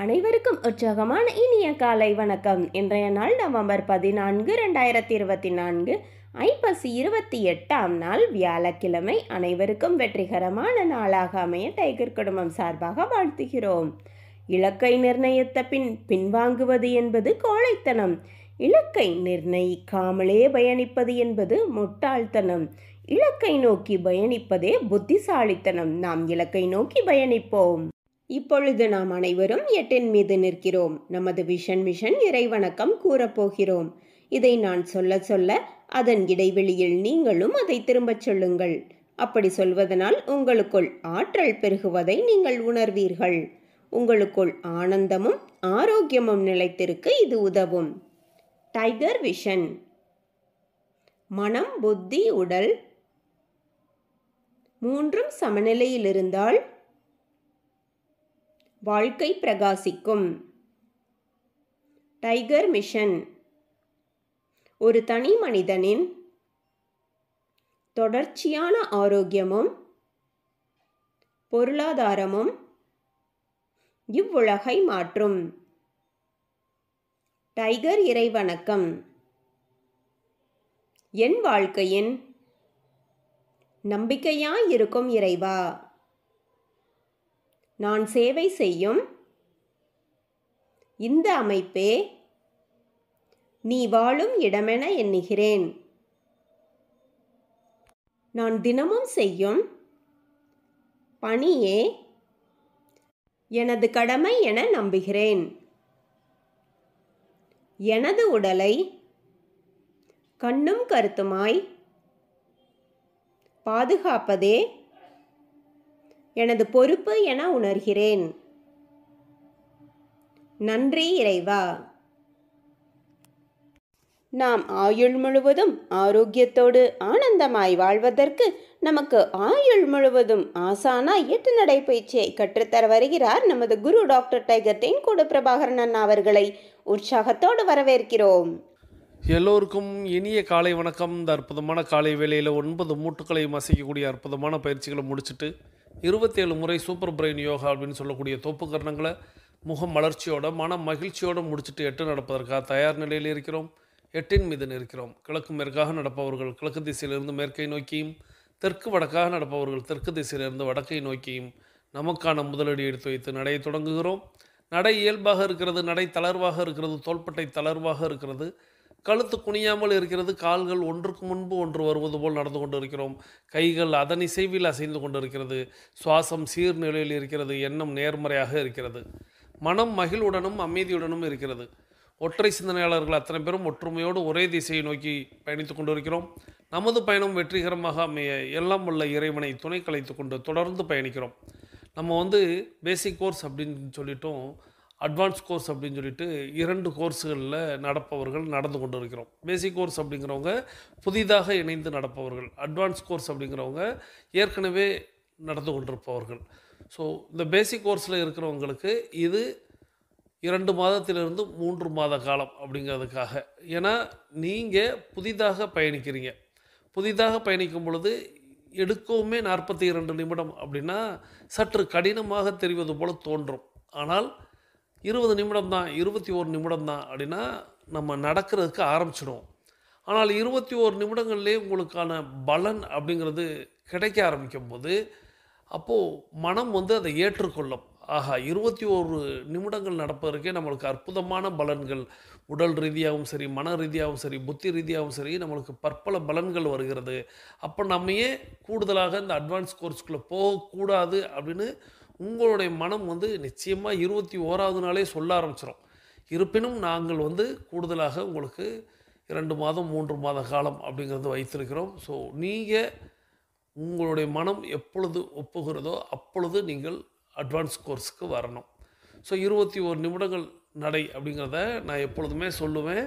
அனைவருக்கும் உற்சாகமான இனிய காலை வணக்கம். இன்றைய நாள் நவம்பர் 14, 2024, ஐப்பசி 28ஆம் நாள் வியாழக்கிழமை. அனைவருக்கும் வெற்றிகரமான நாளாக அமைய டைகர் குடும்பம் சார்பாக வாழ்த்துகிறோம். இலக்கை நிர்ணயித்த பின்வாங்குவது என்பது கோழைத்தனம். இலக்கை நிர்ணயிக்காமலே பயணிப்பது என்பது முட்டாள்தனம். இலக்கை நோக்கி பயணிப்பதே புத்திசாலித்தனம். நாம் இலக்கை நோக்கி பயணிப்போம். இப்பொழுது நாம் அனைவரும் 8 மீது நிற்கிறோம். நமது மிஷன் இறைவணக்கம் கூறப்போகிறோம். இதை நான் சொல்ல சொல்ல அதன் இடைவெளியில் நீங்களும் அதை திரும்பச் சொல்லுங்கள். அப்படி சொல்வதனால் உங்களுக்குள் ஆற்றல் பெருகுவதை நீங்கள் உணர்வீர்கள். உங்களுக்குள் ஆனந்தமும் ஆரோக்கியமும் நிலைத்திருக்க இது உதவும். Tiger vision. மனம், புத்தி, உடல் மூன்றும் சமநிலையில் இருந்தால் வாழ்க்கை பிரகாசிக்கும். டைகர் மிஷன் ஒரு தனி மனிதனின் தொடர்ச்சியான ஆரோக்கியமும் பொருளாதாரமும் இவ்வுலகை மாற்றும். டைகர் இறைவணக்கம். என் வாழ்க்கையின் நம்பிக்கையாயிருக்கும் இறைவா, நான் சேவை செய்யும் இந்த அமைப்பே நீ வாழும் இடமென எண்ணுகிறேன். நான் தினமும் செய்யும் பணியே எனது கடமை என நம்புகிறேன். எனது உடலை கண்ணும் கருத்துமாய் பாதுகாப்பதே எனது பொறுப்பு என உணர்கிறேன். நன்றி இறைவா. நாம் ஆயுள் முழுவதும் ஆரோக்கியத்தோடு ஆனந்தமாய் வாழ்வதற்கு நமக்கு ஆயுள் முழுவதும் ஆசானாய் 8 நடைப்பயிற்சியை கற்றுத்தர வருகிறார் நமது குரு டாக்டர் டைகர் தேன்கூடு பிரபாகரன் அண்ணா அவர்களை உற்சாகத்தோடு வரவேற்கிறோம். எல்லோருக்கும் இனிய காலை வணக்கம். இந்த அற்புதமான காலை வேளையில் 9 மூட்டுக்களை மசிக்கக்கூடிய அற்புதமான பயிற்சிகளை முடிச்சுட்டு 27 முறை சூப்பர் பிரெயின் யோகா அப்படின்னு சொல்லக்கூடிய தோப்பு கரணங்களை முகம் மலர்ச்சியோட மன மகிழ்ச்சியோடு முடிச்சுட்டு 8 நடப்பதற்காக தயார் நிலையில் இருக்கிறோம். 8 மீது இருக்கிறோம். கிழக்கு மேற்காக நடப்பவர்கள் கிழக்கு திசையிலிருந்து மேற்கை நோக்கியும், தெற்கு வடக்காக நடப்பவர்கள் தெற்கு திசையிலிருந்து வடக்கை நோக்கியும் நமக்கான முதலடி எடுத்து வைத்து நடையை தொடங்குகிறோம். நடை இயல்பாக இருக்கிறது, நடை தளர்வாக இருக்கிறது, தோள்பட்டை தளர்வாக இருக்கிறது, கழுத்து குனியாமல் இருக்கிறது, கால்கள் ஒன்றுக்கு முன்பு ஒன்று வருவது போல் நடந்து கொண்டு இருக்கிறோம். கைகள் அதன் இசைவில் அசைந்து கொண்டு இருக்கிறது. சுவாசம் சீர்நிலையில் இருக்கிறது. எண்ணம் நேர்மறையாக இருக்கிறது. மனம் மகிழ்வுடனும் அமைதியுடனும் இருக்கிறது. ஒற்றை சிந்தனையாளர்கள் அத்தனை பேரும் ஒற்றுமையோடு ஒரே திசையை நோக்கி பயணித்து கொண்டு இருக்கிறோம். நமது பயணம் வெற்றிகரமாக அமைய எல்லாம் உள்ள இறைவனை துணை கலைத்து கொண்டு தொடர்ந்து பயணிக்கிறோம். நம்ம பேசிக் கோர்ஸ் அப்படின்னு சொல்லிட்டோம், அட்வான்ஸ் கோர்ஸ் அப்படின்னு சொல்லிட்டு 2 கோர்ஸுகளில் நடப்பவர்கள் நடந்து கொண்டு இருக்கிறோம். பேசிக் கோர்ஸ் அப்படிங்கிறவங்க புதிதாக இணைந்து நடப்பவர்கள், அட்வான்ஸ் கோர்ஸ் அப்படிங்கிறவங்க ஏற்கனவே நடந்து கொண்டிருப்பவர்கள். ஸோ இந்த பேசிக் கோர்ஸில் இருக்கிறவங்களுக்கு இது 2 மாதத்திலிருந்து 3 மாத காலம் அப்படிங்கிறதுக்காக. ஏன்னா நீங்கள் புதிதாக பயணிக்கிறீங்க. புதிதாக பயணிக்கும் பொழுது எடுக்கவுமே 42 நிமிடம் அப்படின்னா சற்று கடினமாக தெரிவது போல் தோன்றும். ஆனால் 20 நிமிடம் தான், 21 நிமிடம் தான் அப்படின்னா நம்ம நடக்கிறதுக்கு ஆரம்பிச்சிடுவோம். ஆனால் 21 நிமிடங்கள்லேயே உங்களுக்கான பலன் அப்படிங்கிறது கிடைக்க ஆரம்பிக்கும் போது அப்போது மனம் அதை ஏற்றுக்கொள்ளும். ஆஹா, 21 நிமிடங்கள் நடப்பதற்கே நம்மளுக்கு அற்புதமான பலன்கள், உடல் ரீதியாகவும் சரி, மன ரீதியாகவும் சரி, புத்தி ரீதியாகவும் சரி, நம்மளுக்கு பற்பல பலன்கள் வருகிறது. அப்போ நம்மையே கூடுதலாக இந்த அட்வான்ஸ் கோர்ஸ்குள்ளே போகக்கூடாது அப்படின்னு உங்களுடைய மனம் நிச்சயமாக 21ஆவது நாளே சொல்ல ஆரம்பிச்சிடும். இருப்பினும் நாங்கள் கூடுதலாக உங்களுக்கு 2 மாதம் 3 மாத காலம் அப்படிங்கிறது வைத்திருக்கிறோம். ஸோ நீங்கள் உங்களுடைய மனம் எப்பொழுது ஒப்புகிறதோ அப்பொழுது நீங்கள் அட்வான்ஸ் கோர்ஸுக்கு வரணும். ஸோ 21 நிமிடங்கள் நடை அப்படிங்கிறத நான் எப்பொழுதுமே சொல்லுவேன்.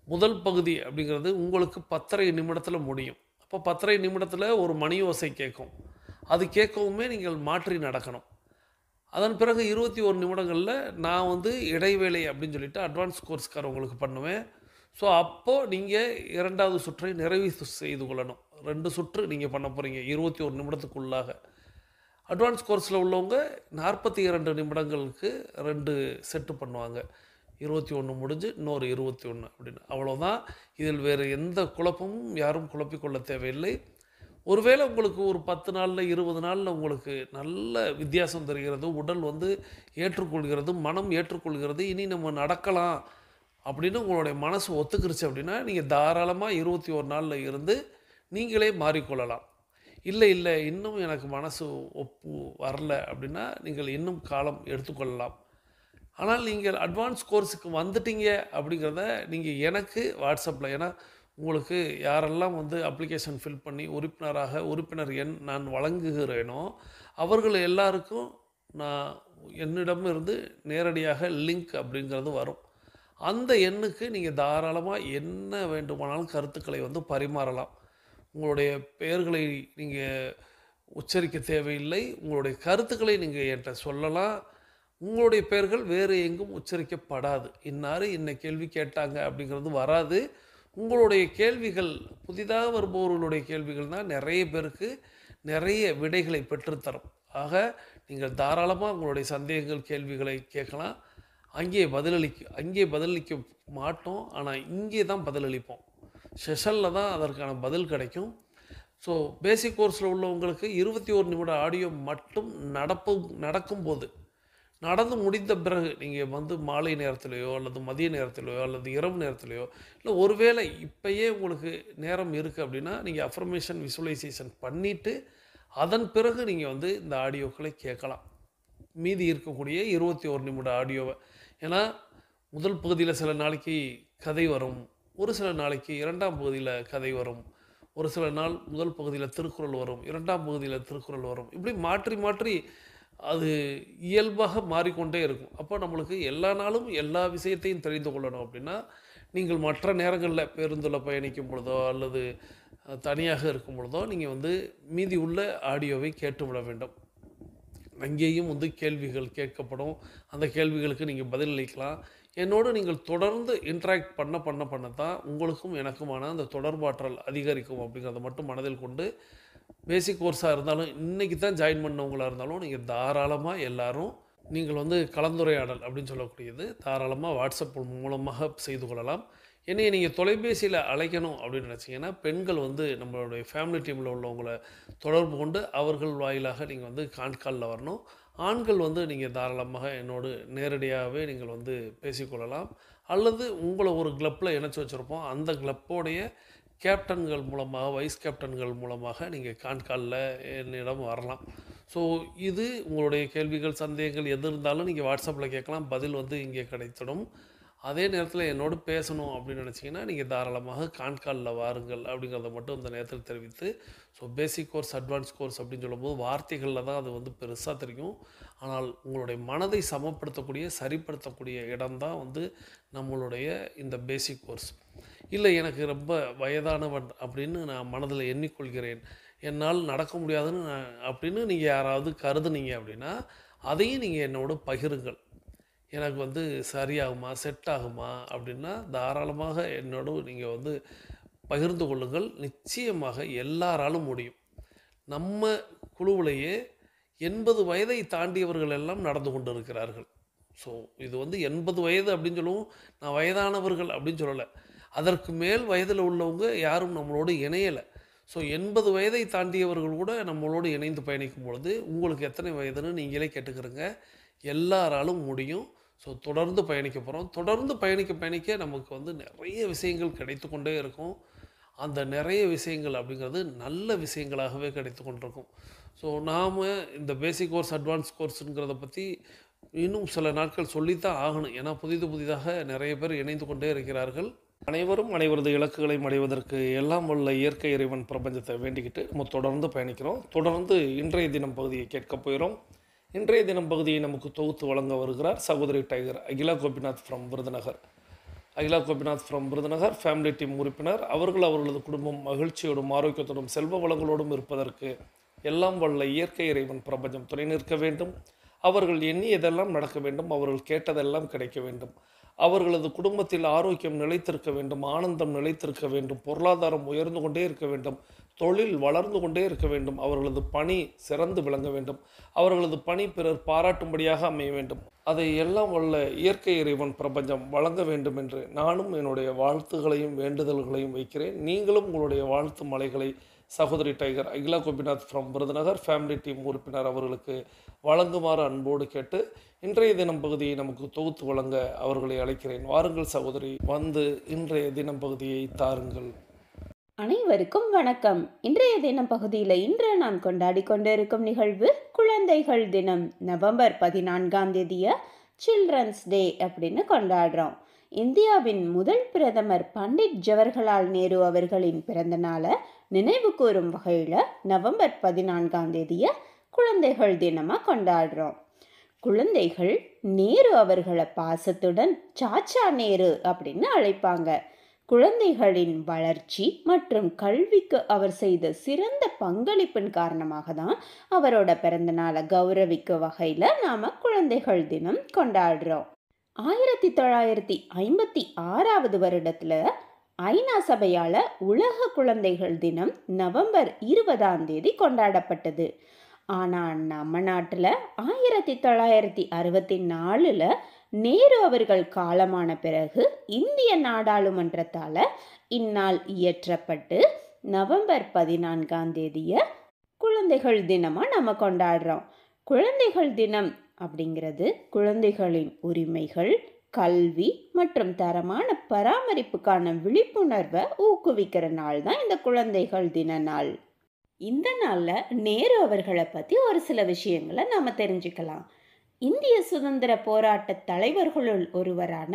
முதல் பகுதி அப்படிங்கிறது உங்களுக்கு 10.5 நிமிடத்தில் முடியும். அப்போ 10.5 நிமிடத்தில் ஒரு மணி ஓசை கேட்கும். அது கேட்கவுமே நீங்கள் மாற்றி நடக்கணும். அதன் பிறகு 21 நிமிடங்களில் நான் இடைவேளை அப்படின்னு சொல்லிட்டு அட்வான்ஸ் கோர்ஸ்காரவங்களுக்கு பண்ணுவேன். ஸோ அப்போது நீங்கள் 2வது சுற்றை நிறைவு செய்து கொள்ளணும். 2 சுற்று நீங்கள் பண்ண போகிறீங்க 21 நிமிடத்துக்குள்ளாக. அட்வான்ஸ் கோர்ஸில் உள்ளவங்க 42 நிமிடங்களுக்கு 2 செட்டு பண்ணுவாங்க. 21 முடிஞ்சு இன்னொரு 21 அப்படின்னு. அவ்வளோதான். இதில் வேறு எந்த குழப்பமும் யாரும் குழப்பிக்கொள்ள தேவையில்லை. ஒருவேளை உங்களுக்கு ஒரு 10 நாளில் 20 நாளில் உங்களுக்கு நல்ல வித்தியாசம் தெரிகிறது, உடல் வந்து ஏற்றுக்கொள்கிறது, மனம் ஏற்றுக்கொள்கிறது, இனி நம்ம நடக்கலாம் அப்படின்னு உங்களுடைய மனசு ஒத்துக்கிருச்சு அப்படின்னா, நீங்கள் தாராளமாக 21 நாளில் இருந்து நீங்களே மாறிக்கொள்ளலாம். இல்லை இன்னும் எனக்கு மனசு ஒப்பு வரல அப்படின்னா, நீங்கள் இன்னும் காலம் எடுத்துக்கொள்ளலாம். ஆனால் நீங்கள் அட்வான்ஸ் கோர்ஸுக்கு வந்துட்டீங்க அப்படிங்கிறத நீங்கள் எனக்கு வாட்ஸ்அப்பில், ஏன்னா உங்களுக்கு யாரெல்லாம் வந்து அப்ளிகேஷன் ஃபில் பண்ணி உறுப்பினர் எண் நான் வழங்குகிறேனோ அவர்கள் எல்லாருக்கும் நான் என்னிடமிருந்து நேரடியாக லிங்க் அப்படிங்கிறது வரும். அந்த எண்ணுக்கு நீங்கள் தாராளமாக என்ன வேண்டுமானாலும் கருத்துக்களை வந்து பரிமாறலாம். உங்களுடைய பெயர்களை நீங்கள் உச்சரிக்க தேவையில்லை. உங்களுடைய கருத்துக்களை நீங்கள் என்கிட்ட சொல்லலாம். உங்களுடைய பெயர்கள் வேறு எங்கும் உச்சரிக்கப்படாது. இன்னார் இன்ன கேள்வி கேட்டாங்க அப்படிங்கிறது வராது. உங்களுடைய கேள்விகள், புதிதாக வருபவர்களுடைய கேள்விகள் தான் நிறைய பேருக்கு நிறைய விடைகளை பெற்றுத்தரும். ஆக நீங்கள் தாராளமாக உங்களுடைய சந்தேகங்கள், கேள்விகளை கேட்கலாம். அங்கே பதிலளிக்க மாட்டோம், ஆனால் இங்கே தான் பதிலளிப்போம். செஷனில் தான் அதற்கான பதில் கிடைக்கும். ஸோ பேசிக் கோர்ஸில் உள்ளவங்களுக்கு 21 நிமிட ஆடியோ மட்டும் நடக்கும்போது, நடந்து முடிந்த பிறகு நீங்கள் வந்து மாலை நேரத்திலேயோ அல்லது மதிய நேரத்திலேயோ அல்லது இரவு நேரத்திலேயோ, இல்லை ஒருவேளை இப்போயே உங்களுக்கு நேரம் இருக்குது அப்படின்னா, நீங்கள் அஃபர்மேஷன் விசுவலைசேஷன் பண்ணிவிட்டு அதன் பிறகு நீங்கள் வந்து இந்த ஆடியோக்களை கேட்கலாம். மீதி இருக்கக்கூடிய 21 நிமிட ஆடியோவை. ஏன்னா முதல் பகுதியில் சில நாளைக்கு கதை வரும், ஒரு சில நாளைக்கு 2ஆம் பகுதியில் கதை வரும், ஒரு சில நாள் முதல் பகுதியில் திருக்குறள் வரும், 2ஆம் பகுதியில் திருக்குறள் வரும். இப்படி மாற்றி மாற்றி அது இயல்பாக மாறிக்கொண்டே இருக்கும். அப்போ நம்மளுக்கு எல்லா நாளும் எல்லா விஷயத்தையும் தெரிந்து கொள்ளணும் அப்படின்னா, நீங்கள் மற்ற நேரங்களில் பேருந்தில் பயணிக்கும் பொழுதோ அல்லது தனியாக இருக்கும் பொழுதோ நீங்கள் வந்து மீதி உள்ள ஆடியோவை கேட்டுவிட வேண்டும். அங்கேயும் வந்து கேள்விகள் கேட்கப்படும். அந்த கேள்விகளுக்கு நீங்கள் பதிலளிக்கலாம். என்னோடு நீங்கள் தொடர்ந்து இன்ட்ராக்ட் பண்ண தான் உங்களுக்கும் எனக்குமான அந்த தொடர்பாற்றல் அதிகரிக்கும் அப்படிங்கிறத மட்டும் மனதில் கொண்டு, பேசிக் கோர்ஸாக இருந்தாலும் இன்றைக்கி தான் ஜாயின் பண்ணவங்களாக இருந்தாலும் நீங்கள் தாராளமாக எல்லாரும் நீங்கள் வந்து கலந்துரையாடல் அப்படின்னு சொல்லக்கூடியது தாராளமாக வாட்ஸ்அப் மூலமாக செய்து கொள்ளலாம். என்னையை நீங்கள் தொலைபேசியில் அழைக்கணும் அப்படின்னு நினச்சிங்கன்னா, பெண்கள் வந்து நம்மளுடைய ஃபேமிலி டீமில் உள்ளவங்களை தொடர்பு கொண்டு அவர்கள் வாயிலாக நீங்கள் வந்து கான்காலில் வரணும். ஆண்கள் வந்து நீங்கள் தாராளமாக என்னோடு நேரடியாகவே நீங்கள் வந்து பேசிக்கொள்ளலாம். அல்லது உங்களை ஒரு கிளப்பில் இணைச்சி வச்சுருப்போம், அந்த கிளப்போடைய கேப்டன்கள் மூலமாக, வைஸ் கேப்டன்கள் மூலமாக நீங்கள் கான்காலில் என்னிடம் வரலாம். ஸோ இது உங்களுடைய கேள்விகள், சந்தேகங்கள் எது இருந்தாலும் நீங்கள் வாட்ஸ்அப்பில் கேட்கலாம். பதில் வந்து இங்கே கிடைத்திடும். அதே நேரத்தில் என்னோடு பேசணும் அப்படின்னு நினச்சிங்கன்னா, நீங்கள் தாராளமாக கான்காலில் வாருங்கள் அப்படிங்கிறத மட்டும் இந்த நேரத்தில் தெரிவித்து, so basic course, advance course அப்படின்னு சொல்லும்போது வார்த்தைகளில் தான் அது வந்து பெருசாக தெரியும். ஆனால் உங்களுடைய மனதை சமப்படுத்தக்கூடிய, சரிப்படுத்தக்கூடிய இடம்தான் வந்து நம்மளுடைய இந்த பேசிக் கோர்ஸ். இல்லை எனக்கு ரொம்ப வயதானவன் அப்படின்னு நான் மனதில் எண்ணிக்கொள்கிறேன், என்னால் நடக்க முடியாதுன்னு அப்படின்னு நீங்கள் யாராவது கருதுனீங்க அப்படின்னா, அதையும் நீங்கள் என்னோடு பகிருங்கள். எனக்கு வந்து சரியாகுமா, செட் ஆகுமா அப்படின்னா தாராளமாக என்னோடு நீங்கள் வந்து பகிர்ந்து கொள்ளுங்கள். நிச்சயமாக எல்லாராலும் முடியும். நம்ம குழுவிலேயே 80 வயதை தாண்டியவர்கள் எல்லாம் நடந்து கொண்டு இருக்கிறார்கள். ஸோ இது வந்து 80 வயது அப்படின்னு சொல்லுவோம், நான் வயதானவர்கள் அப்படின்னு சொல்லலை. அதற்கு மேல் வயதில் உள்ளவங்க யாரும் நம்மளோடு இணையலை. ஸோ 80 வயதை தாண்டியவர்கள் கூட நம்மளோடு இணைந்து பயணிக்கும் பொழுது உங்களுக்கு எத்தனை வயதுன்னு நீங்களே கேட்டுக்கிறங்க. எல்லாராலும் முடியும். ஸோ தொடர்ந்து பயணிக்க போகிறோம். தொடர்ந்து பயணிக்க நமக்கு வந்து நிறைய விஷயங்கள் கிடைத்து கொண்டே இருக்கும். அந்த நிறைய விஷயங்கள் அப்படிங்கிறது நல்ல விஷயங்களாகவே கிடைத்து கொண்டிருக்கும். ஸோ நாம் இந்த பேசிக் கோர்ஸ், அட்வான்ஸ் கோர்ஸுங்கிறத பற்றி இன்னும் சில நாட்கள் சொல்லித்தான் ஆகணும். ஏன்னா புதிதாக நிறைய பேர் இணைந்து கொண்டே இருக்கிறார்கள். அனைவரும் அனைவரது இலக்குகளையும் அடைவதற்கு எல்லாம் உள்ள இயற்கை இறைவன் பிரபஞ்சத்தை வேண்டிக்கிட்டு நம்ம தொடர்ந்து பயணிக்கிறோம். தொடர்ந்து இன்றைய தினம் பகுதியை கேட்க போயிடும். இன்றைய தினம் பகுதியை நமக்கு தொகுத்து வழங்க வருகிறார் சகோதரி tiger Akila Gopinath from Virudhunagar. Akila Gopinath from Virudhunagar family team உறுப்பினர். அவர்களது குடும்பம் மகிழ்ச்சியோடும் ஆரோக்கியத்தோடும் செல்வ வளங்களோடும் இருப்பதற்கு எல்லாம் வல்ல இயற்கை இறைவன் பிரபஞ்சம் துணை நிற்க வேண்டும். அவர்கள் எண்ணியதெல்லாம் நடக்க வேண்டும். அவர்கள் கேட்டதெல்லாம் கிடைக்க வேண்டும். அவர்களது குடும்பத்தில் ஆரோக்கியம் நிலைத்திருக்க வேண்டும், ஆனந்தம் நிலைத்திருக்க வேண்டும், பொருளாதாரம் உயர்ந்து கொண்டே இருக்க வேண்டும், தொழில் வளர்ந்து கொண்டே இருக்க வேண்டும். அவர்களது பணி சிறந்து விளங்க வேண்டும். அவர்களது பணி பிறர் பாராட்டும்படியாக அமைய வேண்டும். அதை எல்லாம் வல்ல இயற்கை இறைவன் பிரபஞ்சம் வழங்க வேண்டும் என்று நானும் என்னுடைய வாழ்த்துகளையும் வேண்டுதல்களையும் வைக்கிறேன். நீங்களும் உங்களுடைய வாழ்த்து மலைகளை சகோதரி tiger Akila Gopinath from Virudhunagar family team உறுப்பினர் அவர்களுக்கு வழங்குமாறு அன்போடு கேட்டு இன்றைய தினம் பகுதியை நமக்கு தொகுத்து வழங்க அவர்களை அழைக்கிறேன். வாருங்கள் சகோதரி, வந்து இன்றைய தினம் பகுதியை தாருங்கள். அனைவருக்கும் வணக்கம். இன்றைய தினம் பகுதியில் இன்று நாம் கொண்டாடி கொண்டிருக்கும் நிகழ்வு குழந்தைகள் தினம். நவம்பர் 14ஆம் தேதியை சில்ட்ரன்ஸ் டே அப்படின்னு கொண்டாடுறோம். இந்தியாவின் முதல் பிரதமர் பண்டிட் ஜவஹர்லால் நேரு அவர்களின் பிறந்த நாளை நினைவு கூறும் வகையில் நவம்பர் 14ஆம் தேதியை குழந்தைகள் தினமாக கொண்டாடுறோம். குழந்தைகள் நேரு அவர்களை பாசத்துடன் சாச்சா நேரு அப்படின்னு அழைப்பாங்க. குழந்தைகளின் வளர்ச்சி மற்றும் கல்விக்கு அவர் செய்த சிறந்த பங்களிப்பின் காரணமாக தான் அவரோட பிறந்த நாளை கௌரவிக்கும் வகையில் நாம் குழந்தைகள் தினம் கொண்டாடுறோம். 1956 வருடத்தில் ஐநா சபையால் உலக குழந்தைகள் தினம் நவம்பர் 20ஆம் தேதி கொண்டாடப்பட்டது. ஆனால் நம்ம நாட்டில் 1964 நேரு அவர்கள் காலமான பிறகு இந்திய நாடாளுமன்றத்தால் இந்நாள் இயற்றப்பட்டு நவம்பர் 14ஆம் தேதியை குழந்தைகள் தினமாக நம்ம கொண்டாடுறோம். குழந்தைகள் தினம் அப்படிங்கிறது குழந்தைகளின் உரிமைகள், கல்வி மற்றும் தரமான பராமரிப்புக்கான விழிப்புணர்வை ஊக்குவிக்கிற நாள் தான் இந்த குழந்தைகள் தின நாள். இந்த நாளில் நேரு அவர்களை பற்றி ஒரு சில விஷயங்களை நாம் தெரிஞ்சுக்கலாம். இந்திய சுதந்திர போராட்ட தலைவர்களுள் ஒருவரான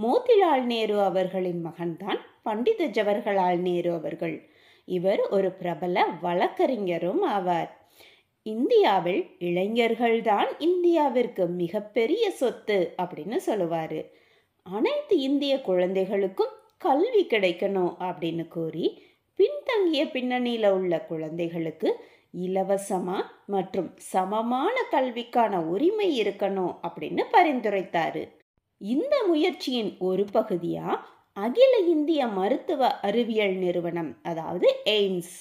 மோதிலால் நேரு அவர்களின் மகன்தான் பண்டித ஜவஹர்லால் நேரு அவர்கள். இவர் ஒரு பிரபல வழக்கறிஞரும் ஆவார். இந்தியாவில் இளைஞர்கள்தான் இந்தியாவிற்கு மிகப்பெரிய சொத்து அப்படின்னு சொல்லுவார். அனைத்து இந்திய குழந்தைகளுக்கும் கல்வி கிடைக்கணும் அப்படின்னு கூறி பின்தங்கிய பின்னணியில் உள்ள குழந்தைகளுக்கு இலவசமாக மற்றும் சமமான கல்விக்கான உரிமை இருக்கணும் அப்படின்னு பரிந்துரைத்தார். இந்த முயற்சியின் ஒரு பகுதியாக அகில இந்திய மருத்துவ அறிவியல் நிறுவனம், அதாவது எய்ம்ஸ்,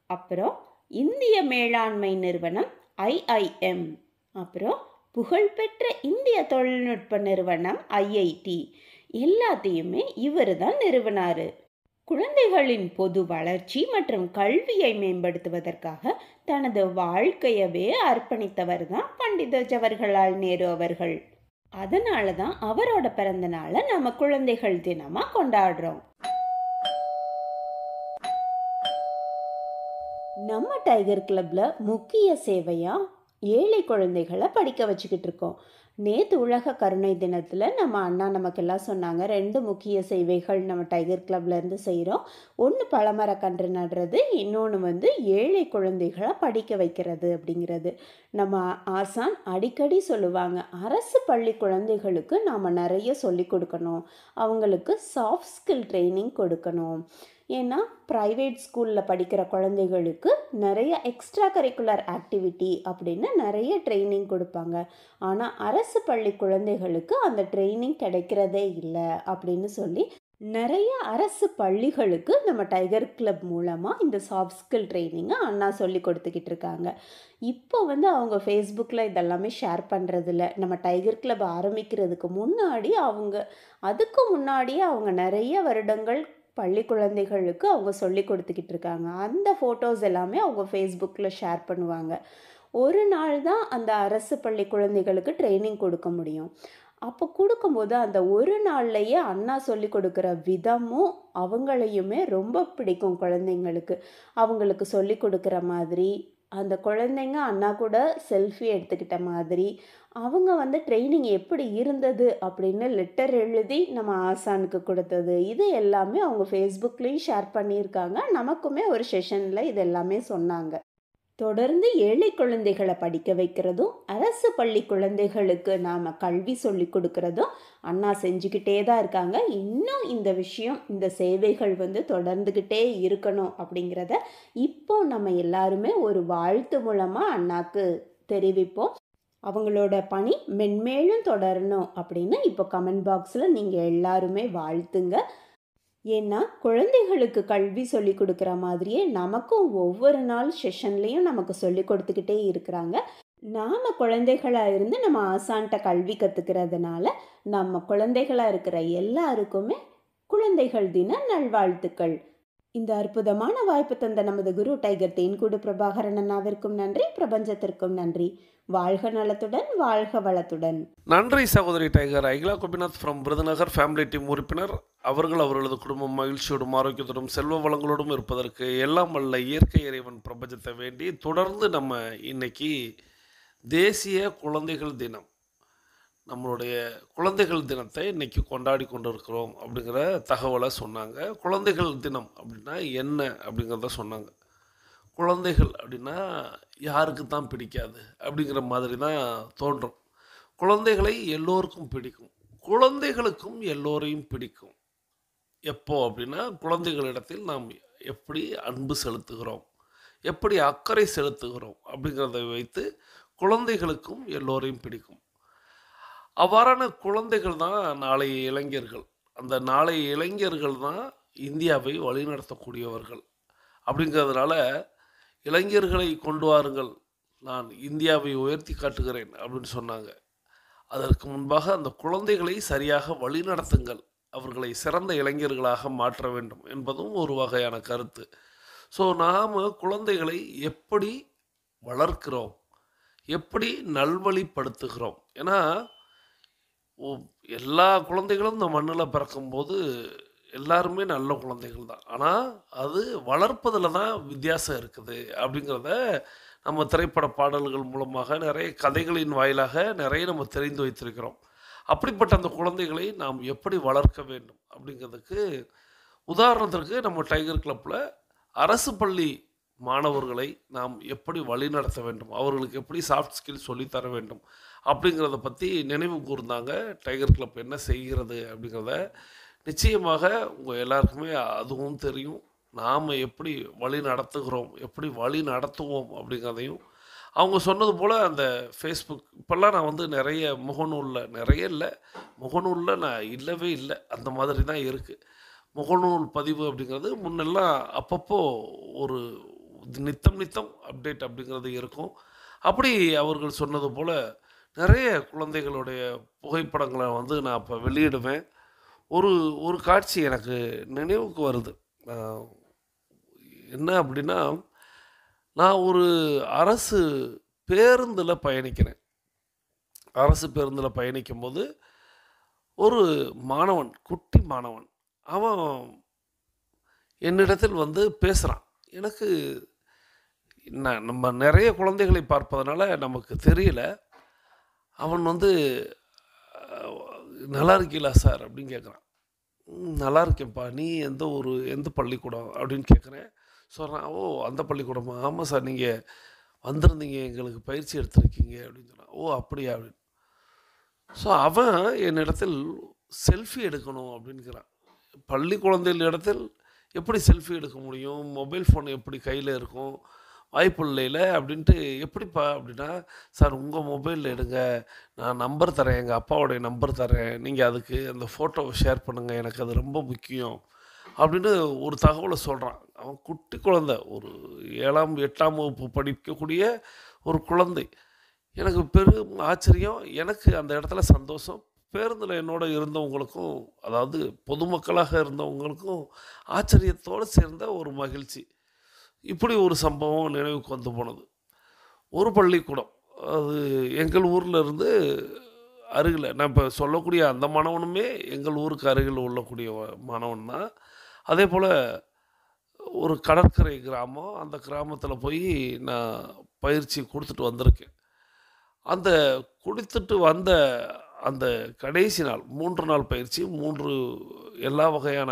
அப்புறம் இந்திய மேலாண்மை நிறுவனம் IIM, அப்புறம் புகழ்பெற்ற இந்திய தொழில்நுட்ப நிறுவனம் IIT எல்லாத்தையுமே இவர் தான் நிறுவனார். குழந்தைகளின் பொது வளர்ச்சி மற்றும் கல்வியை மேம்படுத்துவதற்காக தனது வாழ்க்கையவே அர்ப்பணித்தவர் தான் பண்டித ஜவஹர்லால் நேரு அவர்கள். அதனால தான் அவரோட பிறந்த நாளை நம்ம குழந்தைகள் தினமாக கொண்டாடுறோம். நம்ம டைகர் கிளப்ல முக்கிய சேவையாக ஏழை குழந்தைகளை படிக்க வச்சுக்கிட்டு இருக்கோம். நேற்று உலக கருணை தினத்தில் நம்ம அண்ணா நமக்கெல்லாம் சொன்னாங்க, 2 முக்கிய சேவைகள் நம்ம டைகர் கிளப்லேருந்து செய்கிறோம். ஒன்று பழமரக்கன்று நடுறது, இன்னொன்று ஏழை குழந்தைகளை படிக்க வைக்கிறது அப்படிங்கிறது. நம்ம ஆசான் அடிக்கடி சொல்லுவாங்க, அரசு பள்ளி குழந்தைகளுக்கு நாம் நிறைய சொல்லி கொடுக்கணும், அவங்களுக்கு சாஃப்ட் ஸ்கில் ட்ரைனிங் கொடுக்கணும். ஏன்னா ப்ரைவேட் ஸ்கூலில் படிக்கிற குழந்தைகளுக்கு நிறைய எக்ஸ்ட்ரா கரிக்குலர் ஆக்டிவிட்டி அப்படின்னு நிறைய ட்ரைனிங் கொடுப்பாங்க. ஆனால் அரசு பள்ளி குழந்தைகளுக்கு அந்த ட்ரைனிங் கிடைக்கிறதே இல்லை அப்படின்னு சொல்லி நிறைய அரசு பள்ளிகளுக்கு நம்ம டைகர் கிளப் மூலமாக இந்த சாஃப்ட் ஸ்கில் ட்ரைனிங்கை அண்ணா சொல்லி கொடுத்துக்கிட்டு இருக்காங்க. இப்போ அவங்க ஃபேஸ்புக்கில் இதெல்லாமே ஷேர் பண்ணுறதில்ல. நம்ம டைகர் கிளப் ஆரம்பிக்கிறதுக்கு அதுக்கு முன்னாடியே அவங்க நிறைய வருடங்கள் பள்ளி குழந்தைகளுக்கு அவங்க சொல்லி கொடுத்துக்கிட்டு இருக்காங்க. அந்த ஃபோட்டோஸ் எல்லாமே அவங்க ஃபேஸ்புக்கில் ஷேர் பண்ணுவாங்க. ஒரு நாள் தான் அந்த அரசு பள்ளி குழந்தைகளுக்கு ட்ரைனிங் கொடுக்க முடியும். அப்போ கொடுக்கும்போது அந்த ஒரு நாள்லையே அண்ணா சொல்லி கொடுக்குற விதமும் அவங்களையுமே ரொம்ப பிடிக்கும் குழந்தைங்களுக்கு. அவங்களுக்கு சொல்லி கொடுக்குற மாதிரி, அந்த குழந்தைங்க அண்ணா கூட செல்ஃபி எடுத்துக்கிட்ட மாதிரி, அவங்க ட்ரைனிங் எப்படி இருந்தது அப்படின்னு லெட்டர் எழுதி நம்ம ஆசானுக்கு கொடுத்தது, இது எல்லாமே அவங்க ஃபேஸ்புக்லேயும் ஷேர் பண்ணியிருக்காங்க. நமக்குமே ஒரு செஷனில் இது எல்லாமே சொன்னாங்க. தொடர்ந்து ஏழை குழந்தைகளை படிக்க வைக்கிறதும் அரசு பள்ளி குழந்தைகளுக்கு நாம் கல்வி சொல்லி கொடுக்கறதும் அண்ணா செஞ்சுக்கிட்டே தான் இருக்காங்க. இன்னும் இந்த விஷயம், இந்த சேவைகள் தொடர்ந்துக்கிட்டே இருக்கணும் அப்படிங்கிறத இப்போ நம்ம எல்லாருமே ஒரு வாழ்த்து மூலமாக அண்ணாக்கு தெரிவிப்போம். அவங்களோட பணி மென்மேலும் தொடரணும் அப்படின்னு இப்போ கமெண்ட் பாக்ஸில் நீங்கள் எல்லாருமே வாழ்த்துங்க. ஏன்னா குழந்தைகளுக்கு கல்வி சொல்லி கொடுக்குற மாதிரியே நமக்கும் ஒவ்வொரு நாள் செஷன்லேயும் நமக்கு சொல்லி கொடுத்துக்கிட்டே இருக்கிறாங்க. நாம் குழந்தைகளாக இருந்து நம்ம ஆசான்ட்ட கல்வி கற்றுக்கிறதுனால நம்ம குழந்தைகளாக இருக்கிற எல்லாருக்குமே குழந்தைகள் தின நல்வாழ்த்துக்கள். இந்த அற்புதமான வாய்ப்பு தந்த நமது குரு டைகர் தேன்கூடு பிரபாகரன் அண்ணாவிற்கும் நன்றி, பிரபஞ்சத்திற்கும் நன்றி. வாழ்க நலத்துடன், வாழ்க வளத்துடன். நன்றி சகோதரி tiger. Akila Gopinath from Virudhunagar family team உறுப்பினர் அவர்கள் அவர்களது குடும்பம் மகிழ்ச்சியோடும் ஆரோக்கியத்தோடும் செல்வ வளங்களோடும் இருப்பதற்கு எல்லாம் வல்ல இயற்கை இறைவன் பிரபஞ்சத்தை வேண்டி தொடர்ந்து நம்ம இன்னைக்கு தேசிய குழந்தைகள் தினம், நம்மளுடைய குழந்தைகள் தினத்தை இன்றைக்கி கொண்டாடி கொண்டு இருக்கிறோம் அப்படிங்கிற தகவலை சொன்னாங்க. குழந்தைகள் தினம் அப்படின்னா என்ன அப்படிங்கிறத சொன்னாங்க. குழந்தைகள் அப்படின்னா யாருக்கு தான் பிடிக்காது அப்படிங்கிற மாதிரி தான் தோன்றும். குழந்தைகளை எல்லோருக்கும் பிடிக்கும், குழந்தைகளுக்கும் எல்லோரையும் பிடிக்கும். எப்போ அப்படின்னா குழந்தைகளிடத்தில் நாம் எப்படி அன்பு செலுத்துகிறோம், எப்படி அக்கறை செலுத்துகிறோம் அப்படிங்கிறத வைத்து குழந்தைகளுக்கும் எல்லோரையும் பிடிக்கும். அவ்வாறான குழந்தைகள் தான் நாளைய இளைஞர்கள். அந்த நாளைய இளைஞர்கள் தான் இந்தியாவை வழிநடத்தக்கூடியவர்கள். அப்படிங்கிறதுனால இளைஞர்களை கொண்டு வாருங்கள், நான் இந்தியாவை உயர்த்தி காட்டுகிறேன் அப்படின்னு சொன்னாங்க. அதற்கு முன்பாக அந்த குழந்தைகளை சரியாக வழிநடத்துங்கள், அவர்களை சிறந்த இளைஞர்களாக மாற்ற வேண்டும் என்பதும் ஒரு வகையான கருத்து. ஸோ நாம் குழந்தைகளை எப்படி வளர்க்கிறோம், எப்படி நல்வழிப்படுத்துகிறோம். ஏன்னா எல்லா குழந்தைகளும் இந்த மண்ணில் பிறக்கும்போது எல்லாருமே நல்ல குழந்தைகள் தான். ஆனால் அது வளர்ப்பதில் தான் வித்தியாசம் இருக்குது அப்படிங்கிறத நம்ம திரைப்பட பாடல்கள் மூலமாக, நிறைய கதைகளின் வாயிலாக நிறைய நம்ம தெரிந்து வைத்திருக்கிறோம். அப்படிப்பட்ட அந்த குழந்தைகளை நாம் எப்படி வளர்க்க வேண்டும் அப்படிங்கிறதுக்கு உதாரணத்திற்கு நம்ம டைகர் கிளப்பில் அரசு பள்ளி மாணவர்களை நாம் எப்படி வழிநடத்த வேண்டும், அவர்களுக்கு எப்படி சாஃப்ட் ஸ்கில் சொல்லித்தர வேண்டும் அப்படிங்கிறத பற்றி நினைவு கூர்ந்தாங்க. டைகர் கிளப் என்ன செய்கிறது அப்படிங்கிறத நிச்சயமாக உங்கள் எல்லாருக்குமே அதுவும் தெரியும். நாம் எப்படி வழி நடத்துகிறோம், எப்படி வழி நடத்துவோம் அப்படிங்கிறதையும் அவங்க சொன்னது போல் அந்த ஃபேஸ்புக் இப்போல்லாம் நான் வந்து நிறைய நிறைய இல்லை, முகநூலில் நான் இல்லவே இல்லை, அந்த மாதிரி தான் இருக்குது. முகநூல் பதிவு அப்படிங்கிறது முன்னெல்லாம் அப்பப்போ ஒரு நித்தம் அப்டேட் அப்படிங்கிறது இருக்கும். அப்படி அவர்கள் சொன்னது போல் நிறைய குழந்தைகளுடைய புகைப்படங்களை வந்து நான் இப்போ வெளியிடுவேன். ஒரு காட்சி எனக்கு நினைவுக்கு வருது. என்ன அப்படின்னா, நான் ஒரு அரசு பேருந்தில் பயணிக்கிறேன். அரசு பேருந்தில் பயணிக்கும்போது ஒரு மாணவன், குட்டி மாணவன், அவன் என்னிடத்தில் வந்து பேசுகிறான். எனக்கு நம்ம நிறைய குழந்தைகளை பார்ப்பதனால நமக்கு தெரியல. அவன் வந்து நல்லா இருக்கீங்களா சார் அப்படின்னு கேட்குறான். நல்லா இருக்கேன்ப்பா, நீ எந்த பள்ளிக்கூடம் அப்படின்னு கேட்குறேன். சொல்கிறான், ஓ அந்த பள்ளிக்கூடமா, ஆமாம் சார், நீங்கள் வந்திருந்தீங்க, எங்களுக்கு பயிற்சி எடுத்திருக்கீங்க அப்படின்னு சொன்னான். ஓ அப்படியா அப்படின்னு. ஸோ அவன் என்னிடத்தில் செல்ஃபி எடுக்கணும் அப்படின்னுக்கிறான். பள்ளி குழந்தைகள் இடத்தில் எப்படி செல்ஃபி எடுக்க முடியும், மொபைல் ஃபோன் எப்படி கையில் இருக்கும், வாய்ப்பு இல்லையில அப்படின்ட்டு. எப்படிப்பா அப்படின்னா, சார் உங்கள் மொபைலில் எடுங்க, நான் நம்பர் தரேன், எங்கள் அப்பாவோடைய நம்பர் தரேன், நீங்கள் அதுக்கு அந்த ஃபோட்டோவை ஷேர் பண்ணுங்கள், எனக்கு அது ரொம்ப முக்கியம் அப்படின்னு ஒரு தகவலை சொல்கிறான். அவன் குட்டி குழந்தை, ஒரு 7ஆம் 8ஆம் வகுப்பு படிக்கக்கூடிய ஒரு குழந்தை. எனக்கு பெரும் ஆச்சரியம், எனக்கு அந்த இடத்துல சந்தோஷம். பேருந்தில் என்னோட இருந்தவங்களுக்கும், அதாவது பொதுமக்களாக இருந்தவங்களுக்கும் ஆச்சரியத்தோடு சேர்ந்த ஒரு மகிழ்ச்சி. இப்படி ஒரு சம்பவம் நினைவுக்கு வந்து போனது. ஒரு பள்ளிக்கூடம், அது எங்கள் ஊரில் இருந்து அருகில், நான் இப்போ சொல்லக்கூடிய அந்த மாணவனுமே எங்கள் ஊருக்கு அருகில் உள்ளக்கூடிய மாணவன் தான். அதே போல் ஒரு கடற்கரை கிராமம், அந்த கிராமத்தில் போய் நான் பயிற்சி கொடுத்துட்டு வந்திருக்கேன். அந்த கொடுத்துட்டு வந்த அந்த கடைசி நாள் 3 நாள் பயிற்சி, எல்லா வகையான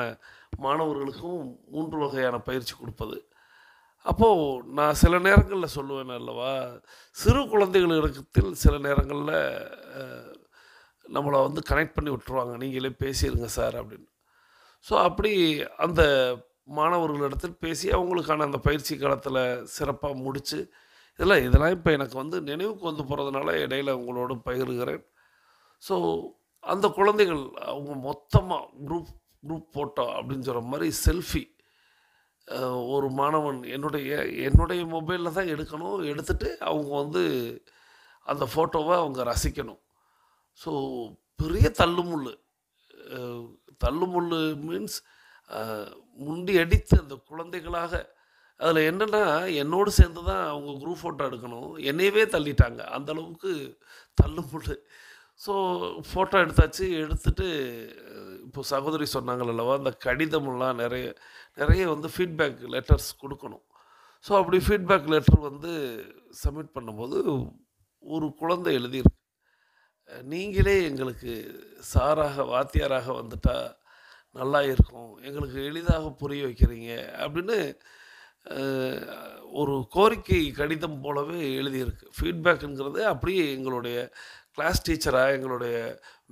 மாணவர்களுக்கும் 3 வகையான பயிற்சி கொடுப்பது. அப்போது நான் சில நேரங்களில் சொல்லுவேன் அல்லவா, சிறு குழந்தைகளிடத்தில் சில நேரங்களில் நம்மளை வந்து கனெக்ட் பண்ணி விட்டுருவாங்க, நீங்களே பேசிடுங்க சார் அப்படின்னு. ஸோ அப்படி அந்த மாணவர்களிடத்தில் பேசி அவங்களுக்கான அந்த பயிற்சி காலத்தில் சிறப்பாக முடித்து, இதெல்லாம் இப்போ எனக்கு வந்து நினைவுக்கு வந்து போகிறதுனால இடையில உங்களோட பகிர்கிறேன். ஸோ அந்த குழந்தைகள் அவங்க மொத்தமாக குரூப் குரூப் ஃபோட்டோ அப்படின்னு சொல்கிற மாதிரி செல்ஃபி ஒரு மாணவன் என்னுடைய மொபைலில் தான் எடுக்கணும். எடுத்துட்டு அவங்க வந்து அந்த ஃபோட்டோவை அவங்க ரசிக்கணும். ஸோ பெரிய தள்ளுமுள்ளு. அ தள்ளுமுள்ளு மீன்ஸ் முண்டி அடித்து அந்த குழந்தைகளாக அதில் என்னென்னா என்னோடு சேர்ந்து தான் அவங்க குரூப் ஃபோட்டோ எடுக்கணும். என்னையவே தள்ளிட்டாங்க. அந்த அளவுக்கு தள்ளுமுள்ளு. ஸோ ஃபோட்டோ எடுத்தாச்சு. எடுத்துட்டு இப்போ சகோதரி சொன்னாங்கள் அல்லவா, அந்த கடிதமெல்லாம் நிறைய நிறைய வந்து ஃபீட்பேக் லெட்டர்ஸ் கொடுக்கணும். ஸோ அப்படி ஃபீட்பேக் லெட்டர் வந்து சப்மிட் பண்ணும்போது ஒரு குழந்தை எழுதியிருக்கு. நீங்களே எங்களுக்கு சாராக வாத்தியாராக வந்துட்டா நல்லா இருக்கும். எங்களுக்கு எளிதாக புரிய வைக்கிறீங்க அப்படின்னு ஒரு கோரிக்கை கடிதம் போலவே எழுதியிருக்கு. ஃபீட்பேக்குங்கிறது அப்படியே எங்களுடைய கிளாஸ் டீச்சராக, எங்களுடைய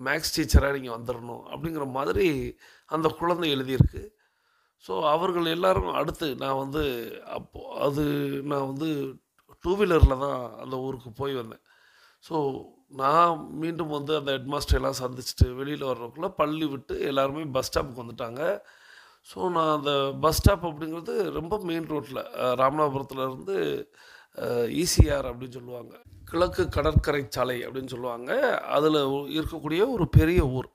மேக்ஸ் டீச்சராக நீங்கள் வந்துடணும் அப்படிங்கிற மாதிரி அந்த குழந்தை எழுதியிருக்கு. ஸோ அவர்கள் எல்லாரும் அடுத்து நான் வந்து நான் வந்து டூ வீலரில் தான் அந்த ஊருக்கு போய் வந்தேன். ஸோ நான் மீண்டும் வந்து அந்த ஹெட்மாஸ்டர் எல்லாம் சந்திச்சுட்டு வெளியில் வர்றதுக்குள்ளே பள்ளி விட்டு எல்லாருமே பஸ் ஸ்டாப்புக்கு வந்துட்டாங்க. ஸோ நான் அந்த பஸ் ஸ்டாப் அப்படிங்கிறது ரொம்ப மெயின் ரோட்டில் ராமநாதபுரத்துலேருந்து ஈசிஆர் அப்படின்னு சொல்லுவாங்க, கிழக்கு கடற்கரை சாலை அப்படின்னு சொல்லுவாங்க. அதில் இருக்கக்கூடிய ஒரு பெரிய ஊர்.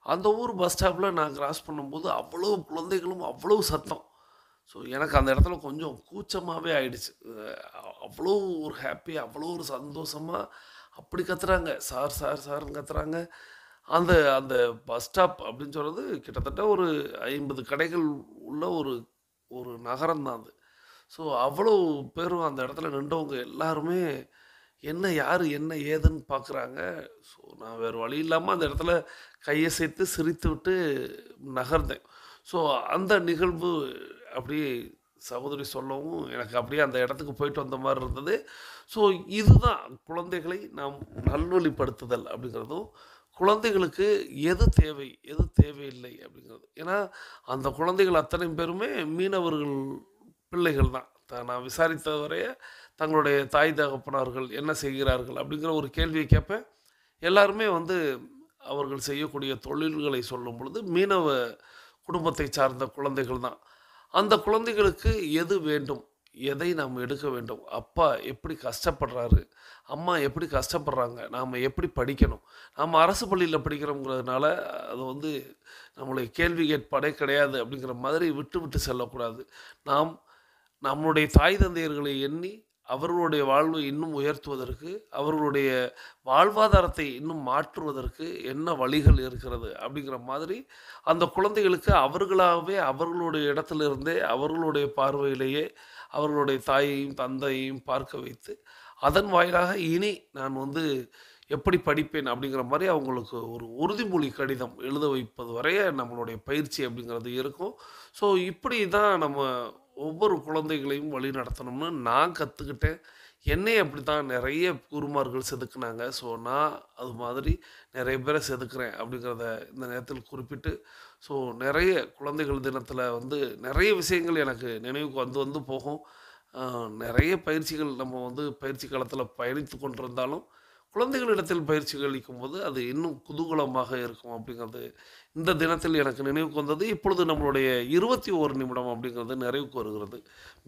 அந்த ஊர் பஸ் ஸ்டாப்பில் நான் கிராஸ் பண்ணும்போது அவ்வளோ குழந்தைகளும் அவ்வளோ சத்தம். ஸோ எனக்கு அந்த இடத்துல கொஞ்சம் கூச்சமாகவே ஆயிடுச்சு. அவ்வளோ ஒரு ஹாப்பி, அவ்வளோ ஒரு சந்தோஷமாக அப்படி கத்துறாங்க. சார் சார் சார்ன்னு கத்துறாங்க. அந்த அந்த பஸ் ஸ்டாப் அப்படின்னு சொல்கிறது கிட்டத்தட்ட ஒரு 50 கடைகள் உள்ள ஒரு ஒரு நகரம் தான் அது. ஸோ அவ்வளோ பேரும் அந்த இடத்துல நின்றவங்க எல்லாருமே யார் என்ன ஏதுன்னு பார்க்குறாங்க. ஸோ நான் வேறு வழி இல்லாமல் அந்த இடத்துல கையசைத்து சிரித்து விட்டு நகர்ந்தேன். ஸோ அந்த நிகழ்வு அப்படியே சகோதரி சொல்லவும் எனக்கு அப்படியே அந்த இடத்துக்கு போயிட்டு வந்த மாதிரி இருந்தது. ஸோ இதுதான் குழந்தைகளை நாம் நல்வழிப்படுத்துதல் அப்படிங்கிறதும், குழந்தைகளுக்கு எது தேவை எது தேவையில்லை அப்படிங்கிறது. ஏன்னா அந்த குழந்தைகள் அத்தனை பேருமே மீனவர்கள் பிள்ளைகள் தான். நான் விசாரித்த வரைய தங்களுடைய தாய் தகப்பனார்கள் என்ன செய்கிறார்கள் அப்படிங்கிற ஒரு கேள்வியை கேட்பேன். எல்லாருமே வந்து அவர்கள் செய்யக்கூடிய தொழில்களை சொல்லும் பொழுது மீனவ குடும்பத்தை சார்ந்த குழந்தைகள் தான். அந்த குழந்தைகளுக்கு எது வேண்டும், எதை நாம் எடுக்க வேண்டும், அப்பா எப்படி கஷ்டப்படுறாரு, அம்மா எப்படி கஷ்டப்படுறாங்க, நாம் எப்படி படிக்கணும், நாம் அரசு பள்ளியில் படிக்கிறோங்கிறதுனால அது வந்து நம்மளை கேள்வி கேட்பாடே கிடையாது அப்படிங்கிற மாதிரி விட்டு விட்டு செல்லக்கூடாது. நாம் நம்முடைய தாய் தந்தையர்களை எண்ணி அவர்களுடைய வாழ்வை இன்னும் உயர்த்துவதற்கு, அவர்களுடைய வாழ்வாதாரத்தை இன்னும் மாற்றுவதற்கு என்ன வழிகள் இருக்கிறது அப்படிங்கிற மாதிரி அந்த குழந்தைகளுக்கு அவர்களாகவே அவர்களுடைய இடத்திலிருந்தே அவர்களுடைய பார்வையிலேயே அவர்களுடைய தாயையும் தந்தையையும் பார்க்க வைத்து அதன் வாயிலாக இனி நான் வந்து எப்படி படிப்பேன் அப்படிங்கிற மாதிரி அவங்களுக்கு ஒரு உறுதிமொழி கடிதம் எழுத வைப்பது வரைய நம்மளுடைய பயிற்சி அப்படிங்கிறது இருக்கும். ஸோ இப்படி தான் நம்ம ஒவ்வொரு குழந்தைகளையும் வழி நடத்தணும்னு நான் கற்றுக்கிட்டேன். என்னையும் அப்படி தான் நிறைய குருமார்கள் செதுக்குனாங்க. ஸோ நான் அது மாதிரி நிறைய பேரை செதுக்குறேன் அப்படிங்கிறத இந்த நேரத்தில் குறிப்பிட்டு, ஸோ நிறைய குழந்தைகள் தினத்தில் வந்து நிறைய விஷயங்கள் எனக்கு நினைவுக்கு வந்து வந்து போகும். நிறைய பயிற்சிகள் நம்ம வந்து பயிற்சி காலத்தில் பயணித்து கொண்டிருந்தாலும் குழந்தைகளிடத்தில் பயிற்சிகள் அளிக்கும்போது அது இன்னும் குதூகலமாக இருக்கும் அப்படிங்கிறது இந்த தினத்தில் எனக்கு நினைவுக்கு வந்தது. இப்பொழுது நம்மளுடைய 21 நிமிடம் அப்படிங்கிறது நிறைவுக்கு வருகிறது.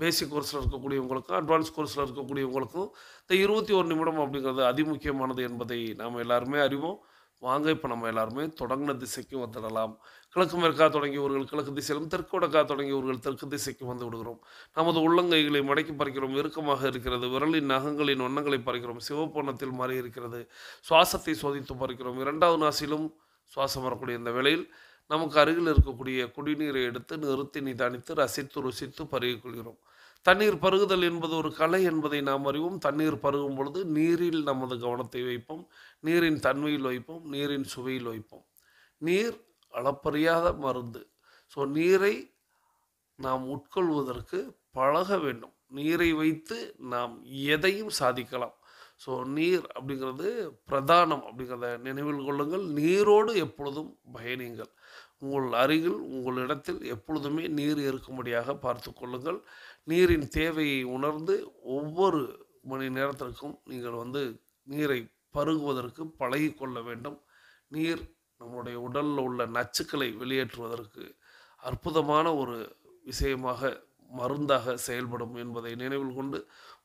பேசிக் கோர்ஸில் இருக்கக்கூடியவங்களுக்கும் அட்வான்ஸ் கோர்ஸில் இருக்கக்கூடியவங்களுக்கும் இந்த 21 நிமிடம் அப்படிங்கிறது அதிமுக்கியமானது என்பதை நாம் எல்லாருமே அறிவோம். வாங்க இப்போ நம்ம எல்லாருமே தொடங்கின திசைக்கு வந்துடலாம். கிழக்கு மேற்கா தொடங்கியவர்கள் கிழக்கு திசையிலும், தெற்கு வடக்கா தொடங்கியவர்கள் தெற்கு திசைக்கு வந்து விடுகிறோம். நமது உள்ளங்கைகளை மடக்கி பறிக்கிறோம். இறுக்கமாக இருக்கிறது. விரலின் நகங்களின் வண்ணங்களை பறிக்கிறோம். சிவப்பு வண்ணத்தில் மாறி இருக்கிறது. சுவாசத்தை சோதித்து பறிக்கிறோம். 2வது நாசிலும் சுவாசம் வரக்கூடிய இந்த வேளையில் நமக்கு அருகில் இருக்கக்கூடிய குடிநீரை எடுத்து நிறுத்தி நிதானித்து ரசித்து ருசித்து பருகிக் கொள்கிறோம். தண்ணீர் பருகுதல் என்பது ஒரு கலை என்பதை நாம் அறிவோம். தண்ணீர் பருகும் பொழுது நீரில் நமது கவனத்தை வைப்போம். நீரின் தன்மையில் வைப்போம். நீரின் சுவையில் வைப்போம். நீர் அளப்பறியாத மருந்து. ஸோ நீரை நாம் உட்கொள்வதற்கு பழக வேண்டும். நீரை வைத்து நாம் எதையும் சாதிக்கலாம். ஸோ நீர் அப்படிங்கிறது பிரதானம் அப்படிங்கிறத நினைவில் கொள்ளுங்கள். நீரோடு எப்பொழுதும் பயணிங்கள். உங்கள் அருகில் உங்களிடத்தில் எப்பொழுதுமே நீர் இருக்கும்படியாக பார்த்து கொள்ளுங்கள். நீரின் தேவையை உணர்ந்து ஒவ்வொரு மணி நேரத்திற்கும் நீங்கள் வந்து நீரை பருகுவதற்கு பழகி கொள்ள வேண்டும். நீர் நம்மளுடைய உடலில் உள்ள நச்சுக்களை வெளியேற்றுவதற்கு அற்புதமான ஒரு விஷயமாக மருந்தாக செயல்படும் என்பதை நினைவில் கொண்டு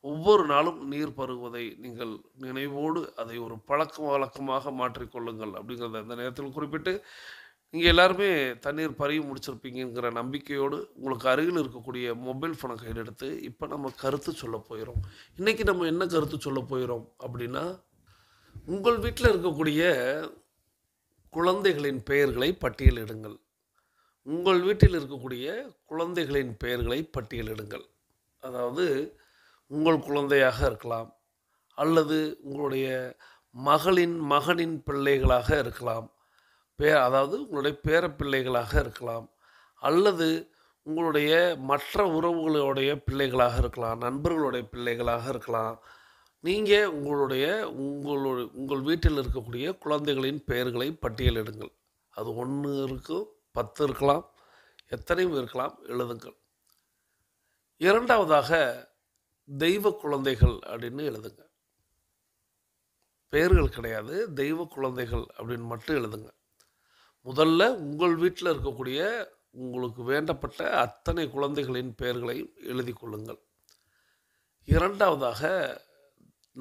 ஒவ்வொரு நாளும் நீர் பருகுவதை நீங்கள் நினைவோடு அதை ஒரு பழக்க வழக்கமாக மாற்றிக்கொள்ளுங்கள் அப்படிங்கிறத இந்த நேரத்தில் குறிப்பிட்டு, நீங்கள் எல்லாருமே தண்ணீர் பருகி முடிச்சிருப்பீங்கிற நம்பிக்கையோடு உங்களுக்கு அருகில் இருக்கக்கூடிய மொபைல் ஃபோனை கையில் எடுத்து இப்போ நம்ம கருத்து சொல்ல போயிடும். இன்றைக்கி நம்ம என்ன கருத்து சொல்ல போயிடும் அப்படின்னா, உங்கள் வீட்டில் இருக்கக்கூடிய குழந்தைகளின் பெயர்களை பட்டியலிடுங்கள். உங்கள் வீட்டில் இருக்கக்கூடிய குழந்தைகளின் பெயர்களை பட்டியலிடுங்கள். அதாவது உங்கள் குழந்தையாக இருக்கலாம், அல்லது உங்களுடைய மகனின் பிள்ளைகளாக இருக்கலாம், அதாவது உங்களுடைய பேரப்பிள்ளைகளாக இருக்கலாம், அல்லது உங்களுடைய மற்ற உறவுகளுடைய பிள்ளைகளாக இருக்கலாம், நண்பர்களுடைய பிள்ளைகளாக இருக்கலாம். நீங்கள் உங்கள் வீட்டில் இருக்கக்கூடிய குழந்தைகளின் பெயர்களை பட்டியலிடுங்கள். அது 1 இருக்கும், 10 இருக்கலாம், எத்தனையும் இருக்கலாம், எழுதுங்கள். 2வதாக தெய்வ குழந்தைகள் அப்படின்னு எழுதுங்க. பெயர்கள் கிடையாது, தெய்வ குழந்தைகள் அப்படின்னு மட்டும் எழுதுங்க. முதல்ல உங்கள் வீட்டில் இருக்கக்கூடிய உங்களுக்கு வேண்டப்பட்ட அத்தனை குழந்தைகளின் பெயர்களையும் எழுதி கொள்ளுங்கள். 2வதாக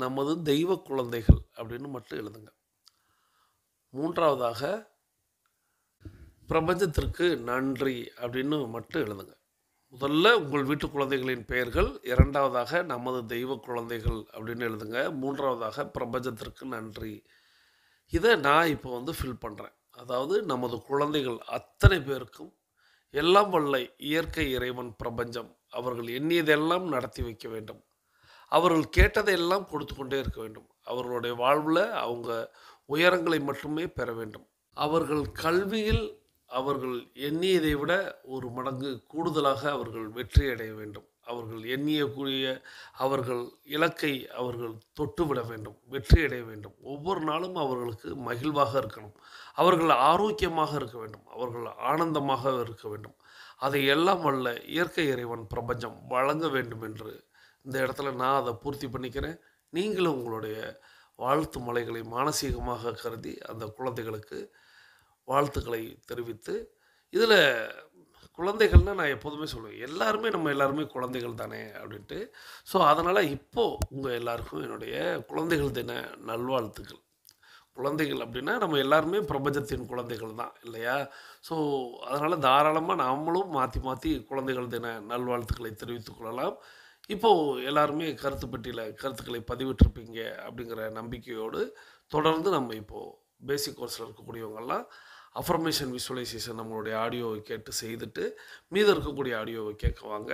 நமது தெய்வ குழந்தைகள் அப்படின்னு மட்டும் எழுதுங்க. 3வதாக பிரபஞ்சத்திற்கு நன்றி அப்படின்னு மட்டும் எழுதுங்க. முதல்ல உங்கள் வீட்டு குழந்தைகளின் பெயர்கள், 2வதாக நமது தெய்வ குழந்தைகள் அப்படின்னு எழுதுங்க, 3வதாக பிரபஞ்சத்திற்கு நன்றி. இதை நான் இப்போ ஃபில் பண்ணுறேன். அதாவது நமது குழந்தைகள் அத்தனை பேருக்கும் எல்லாம் வல்ல இயற்கை இறைவன் பிரபஞ்சம் அவர்கள் எண்ணியதெல்லாம் நடத்தி வைக்க வேண்டும். அவர்கள் கேட்டதையெல்லாம் கொடுத்து கொண்டே இருக்க வேண்டும். அவர்களுடைய வாழ்வில் அவங்க உயரங்களை மட்டுமே பெற வேண்டும். அவர்கள் கல்வியில் அவர்கள் எண்ணியதை விட 1 மடங்கு கூடுதலாக அவர்கள் வெற்றி அடைய வேண்டும். அவர்கள் எண்ணியக்கூடிய அவர்கள் இலக்கை அவர்கள் தொட்டுவிட வேண்டும், வெற்றி அடைய வேண்டும். ஒவ்வொரு நாளும் அவர்களுக்கு மகிழ்வாக இருக்கணும், அவர்கள் ஆரோக்கியமாக இருக்க வேண்டும், அவர்கள் ஆனந்தமாக இருக்க வேண்டும். அதை எல்லாம் வல்ல இயற்கை இறைவன் பிரபஞ்சம் வழங்க வேண்டும் என்று இந்த இடத்துல நான் அதை பூர்த்தி பண்ணிக்கிறேன். நீங்களும் உங்களுடைய வாழ்த்து மலைகளை மானசீகமாக கருதி அந்த குழந்தைகளுக்கு வாழ்த்துக்களை தெரிவித்து, இதில் குழந்தைகள்னால் நான் எப்போதுமே சொல்லுவேன், நம்ம எல்லாருமே குழந்தைகள் தானே அப்படின்ட்டு. ஸோ அதனால் இப்போது உங்கள் எல்லாருக்கும் என்னுடைய குழந்தைகள் தின நல்வாழ்த்துக்கள். குழந்தைகள் அப்படின்னா நம்ம எல்லாருமே பிரபஞ்சத்தின் குழந்தைகள் தான் இல்லையா? ஸோ அதனால் தாராளமாக நாமளும் மாற்றி மாற்றி குழந்தைகள் தின நல்வாழ்த்துக்களை தெரிவித்துக் கொள்ளலாம். இப்போது எல்லாருமே கருத்து பெட்டியில் கருத்துக்களை பதிவிட்டிருப்பீங்க அப்படிங்கிற நம்பிக்கையோடு தொடர்ந்து நம்ம இப்போது பேசிக் கோர்ஸில் இருக்கக்கூடியவங்கெல்லாம் அஃபர்மேஷன் விசுவலைசேஷன் நம்மளுடைய ஆடியோவை கேட்டு செய்துட்டு மீதம் இருக்கக்கூடிய ஆடியோவை கேட்க வாங்க.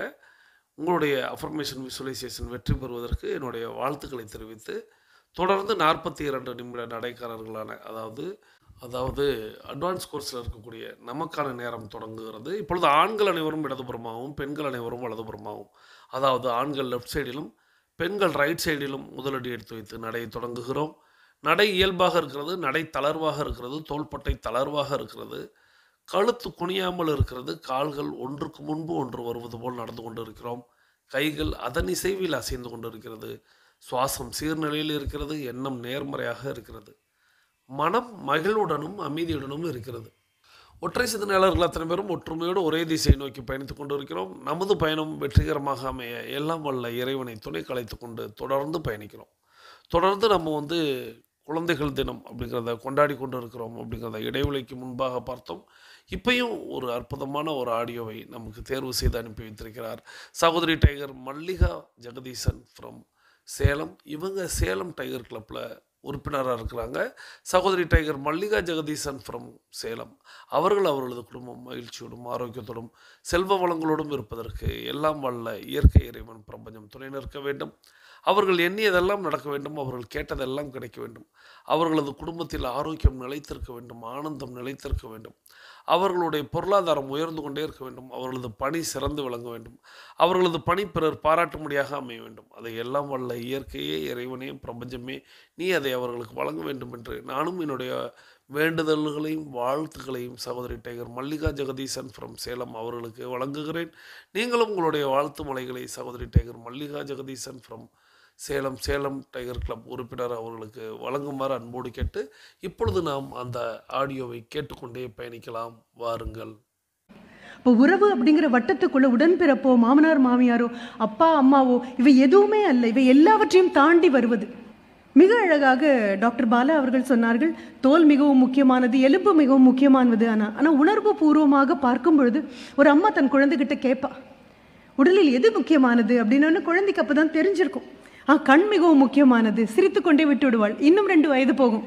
உங்களுடைய அஃபர்மேஷன் விசுவலைசேஷன் வெற்றி பெறுவதற்கு என்னுடைய வாழ்த்துக்களை தெரிவித்து, தொடர்ந்து 42 நிமிட நடைக்காரர்களான அதாவது அட்வான்ஸ் கோர்ஸில் இருக்கக்கூடிய நமக்கான நேரம் தொடங்குகிறது. இப்பொழுது ஆண்கள் அனைவரும் இடதுபுறமாகவும் பெண்கள் அனைவரும் வலதுபுறமாகவும், அதாவது ஆண்கள் லெஃப்ட் சைடிலும் பெண்கள் ரைட் சைடிலும் முதலடி எடுத்து வைத்து நடையை தொடங்குகிறோம். நடை இயல்பாக இருக்கிறது, நடை தளர்வாக இருக்கிறது, தோள்பட்டை தளர்வாக இருக்கிறது, கழுத்து குனியாமல் இருக்கிறது, கால்கள் ஒன்றுக்கு முன்பு ஒன்று வருவது போல் நடந்து கொண்டு இருக்கிறோம், கைகள் அதன் இசைவில் அசைந்து கொண்டு இருக்கிறது, சுவாசம் சீர்நிலையில் இருக்கிறது, எண்ணம் நேர்மறையாக இருக்கிறது, மனம் மகிழ்வுடனும் அமைதியுடனும் இருக்கிறது. ஒற்றை சிந்தனையாளர்கள் அத்தனை பேரும் ஒற்றுமையோடு ஒரே திசையை நோக்கி பயணித்துக் கொண்டு இருக்கிறோம். நமது பயணம் வெற்றிகரமாக அமைய எல்லாம் வல்ல இறைவனை துணை கலைத்து கொண்டு தொடர்ந்து பயணிக்கிறோம். தொடர்ந்து நம்ம குழந்தைகள் தினம் அப்படிங்கிறத கொண்டாடி கொண்டு இருக்கிறோம் அப்படிங்கிறத இடைவெளிக்கு முன்பாக பார்த்தோம். இப்பையும் ஒரு அற்புதமான ஒரு ஆடியோவை நமக்கு தேர்வு செய்து அனுப்பி வைத்திருக்கிறார் சகோதரி டைகர் மல்லிகா ஜெகதீசன் ஃப்ரம் சேலம். இவங்க சேலம் டைகர் கிளப்பில் உறுப்பினராக இருக்கிறாங்க. சகோதரி டைகர் மல்லிகா ஜெகதீசன் ஃப்ரம் சேலம் அவர்களது குடும்பம் மகிழ்ச்சியோடும் ஆரோக்கியத்தோடும் செல்வ வளங்களோடும் இருப்பதற்கு எல்லாம் வல்ல இயற்கை இறைவன் பிரபஞ்சம் துணை நிற்க வேண்டும். அவர்கள் எண்ணியதெல்லாம் நடக்க வேண்டும், அவர்கள் கேட்டதெல்லாம் கிடைக்க வேண்டும், அவர்களது குடும்பத்தில் ஆரோக்கியம் நிலைத்திருக்க வேண்டும், ஆனந்தம் நிலைத்திருக்க வேண்டும், அவர்களுடைய பொருளாதாரம் உயர்ந்து கொண்டே இருக்க வேண்டும், அவர்களது பணி சிறந்து விளங்க வேண்டும், அவர்களது பணி பிறர் பாராட்டும்படியாக அமைய வேண்டும். அதை எல்லாம் வல்ல இயற்கையே இறைவனே பிரபஞ்சமே நீ அதை அவர்களுக்கு வழங்க வேண்டும் என்று நானும் என்னுடைய வேண்டுதல்களையும் வாழ்த்துக்களையும் சகோதரி டைகர் மல்லிகா ஜெகதீசன் ஃப்ரம் சேலம் அவர்களுக்கு வழங்குகிறேன். நீங்களும் உங்களுடைய வாழ்த்து மலைகளை சகோதரி tiger Mallika Jagadeesan from Salem tiger club உறுப்பினர் அவர்களுக்கு வழங்குமாறு அன்போடு கேட்டு இப்பொழுது நாம் அந்த ஆடியோவை கேட்டுக்கொண்டே பயணிக்கலாம். வாருங்கள். இப்போ உறவு அப்படிங்கிற வட்டத்துக்குள்ள உடன்பிறப்போ, மாமனார் மாமியாரோ, அப்பா அம்மாவோ, இவை எதுவுமே அல்ல. இவை எல்லாவற்றையும் தாண்டி வருவது. மிக அழகாக டாக்டர் பாலா அவர்கள் சொன்னார்கள், தோல் மிகவும் முக்கியமானது, எலும்பு மிகவும் முக்கியமானது. ஆனால் உணர்வு பூர்வமாக பார்க்கும் பொழுது ஒரு அம்மா தன் குழந்தைகிட்ட கேட்பா, உடலில் எது முக்கியமானது அப்படின்னு. குழந்தைக்கு அப்போ தான் தெரிஞ்சிருக்கும். கண் மிகவும் முக்கியமானது, சிரித்து கொண்டே விட்டு விடுவாள். இன்னும் 2 வயது போகும்.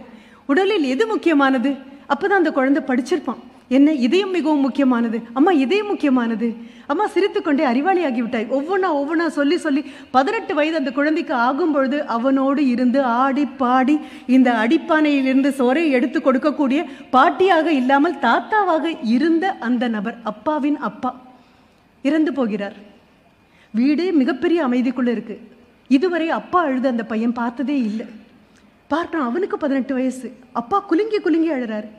உடலில் எது முக்கியமானது? அப்போ தான் அந்த குழந்தை படிச்சிருப்பான். என்ன, இதயம் மிகவும் முக்கியமானது. அம்மா இதயம் முக்கியமானது. அம்மா சிரித்துக்கொண்டே அறிவாளியாகி விட்டாய். ஒவ்வொன்றா சொல்லி 18 வயது அந்த குழந்தைக்கு ஆகும் பொழுது அவனோடு இருந்து ஆடி பாடி இந்த அடிப்பானையிலிருந்து சோறை எடுத்து கொடுக்கக்கூடிய பாட்டியாக இல்லாமல் தாத்தாவாக இருந்த அந்த நபர், அப்பாவின் அப்பா, இறந்து போகிறார். வீடே மிகப்பெரிய அமைதிக்குள்ள இருக்கு. இதுவரை அப்பா அழுது அந்த பையன் பார்த்ததே இல்லை. பார்க்கணும், அவனுக்கு 18 வயசு. அப்பா குலுங்கி குலுங்கி அழுறாரு.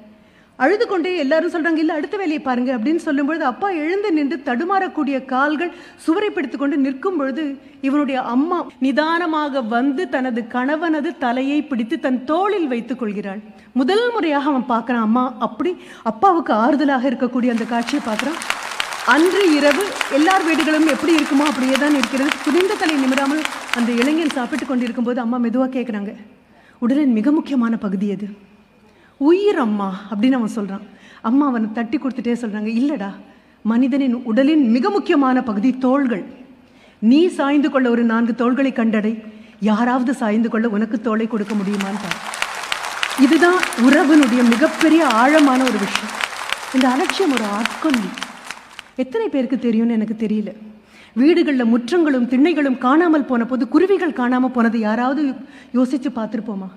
அழுது கொண்டே எல்லாரும் சொல்றாங்க, இல்லை அடுத்த வேலையை பாருங்க அப்படின்னு சொல்லும்பொழுது அப்பா எழுந்து நின்று தடுமாறக்கூடிய கால்கள் சுவரை பிடித்து கொண்டு நிற்கும் பொழுது இவனுடைய அம்மா நிதானமாக வந்து தனது கணவனது தலையை பிடித்து தன் தோளில் வைத்துக் கொள்கிறாள். முதல் முறையாக அவன் பார்க்குறான், அம்மா அப்படி அப்பாவுக்கு ஆறுதலாக இருக்கக்கூடிய அந்த காட்சியை பார்க்குறான். அன்று இரவு எல்லார் வீடுகளும் எப்படி இருக்குமோ அப்படியே தான் இருக்கிறது. குனிந்த தலை நிமிராமல் அந்த இளைஞன் சாப்பிட்டு கொண்டிருக்கும் போது அம்மா மெதுவாக கேட்குறாங்க, உடலின் மிக முக்கியமான பகுதி எது? உயிர் அம்மா அப்படின்னு அவன் சொல்கிறான். அம்மா அவனை தட்டி கொடுத்துட்டே சொல்கிறாங்க, இல்லைடா, மனிதனின் உடலின் மிக முக்கியமான பகுதி தோள்கள். நீ சாய்ந்து கொள்ள ஒரு 4 தோள்களை கண்டடை, யாராவது சாய்ந்து கொள்ள உனக்கு தோளை கொடுக்க முடியுமான்னு பாரு. இதுதான் உறவினுடைய மிகப்பெரிய ஆழமான ஒரு விஷயம். இந்த அலட்சியம் ஒரு ஆட்கொல்லி. எத்தனை பேருக்கு தெரியும்னு எனக்கு தெரியல. வீடுகளில் முற்றங்களும் திண்ணைகளும் காணாமல் போன போது, குருவிகள் காணாமல் போனது யாராவது யோசித்து பார்த்துருப்போமா?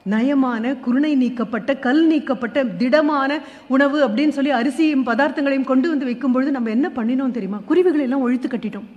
நயமான, குருணை நீக்கப்பட்ட, கல் நீக்கப்பட்ட திடமான உணவு அப்படின்னு சொல்லி அரிசியும் பதார்த்தங்களையும் கொண்டு வந்து வைக்கும் பொழுது நம்ம என்ன பண்ணினோம் தெரியுமா? குருவிகளை எல்லாம் ஒழித்து கட்டிட்டோம்.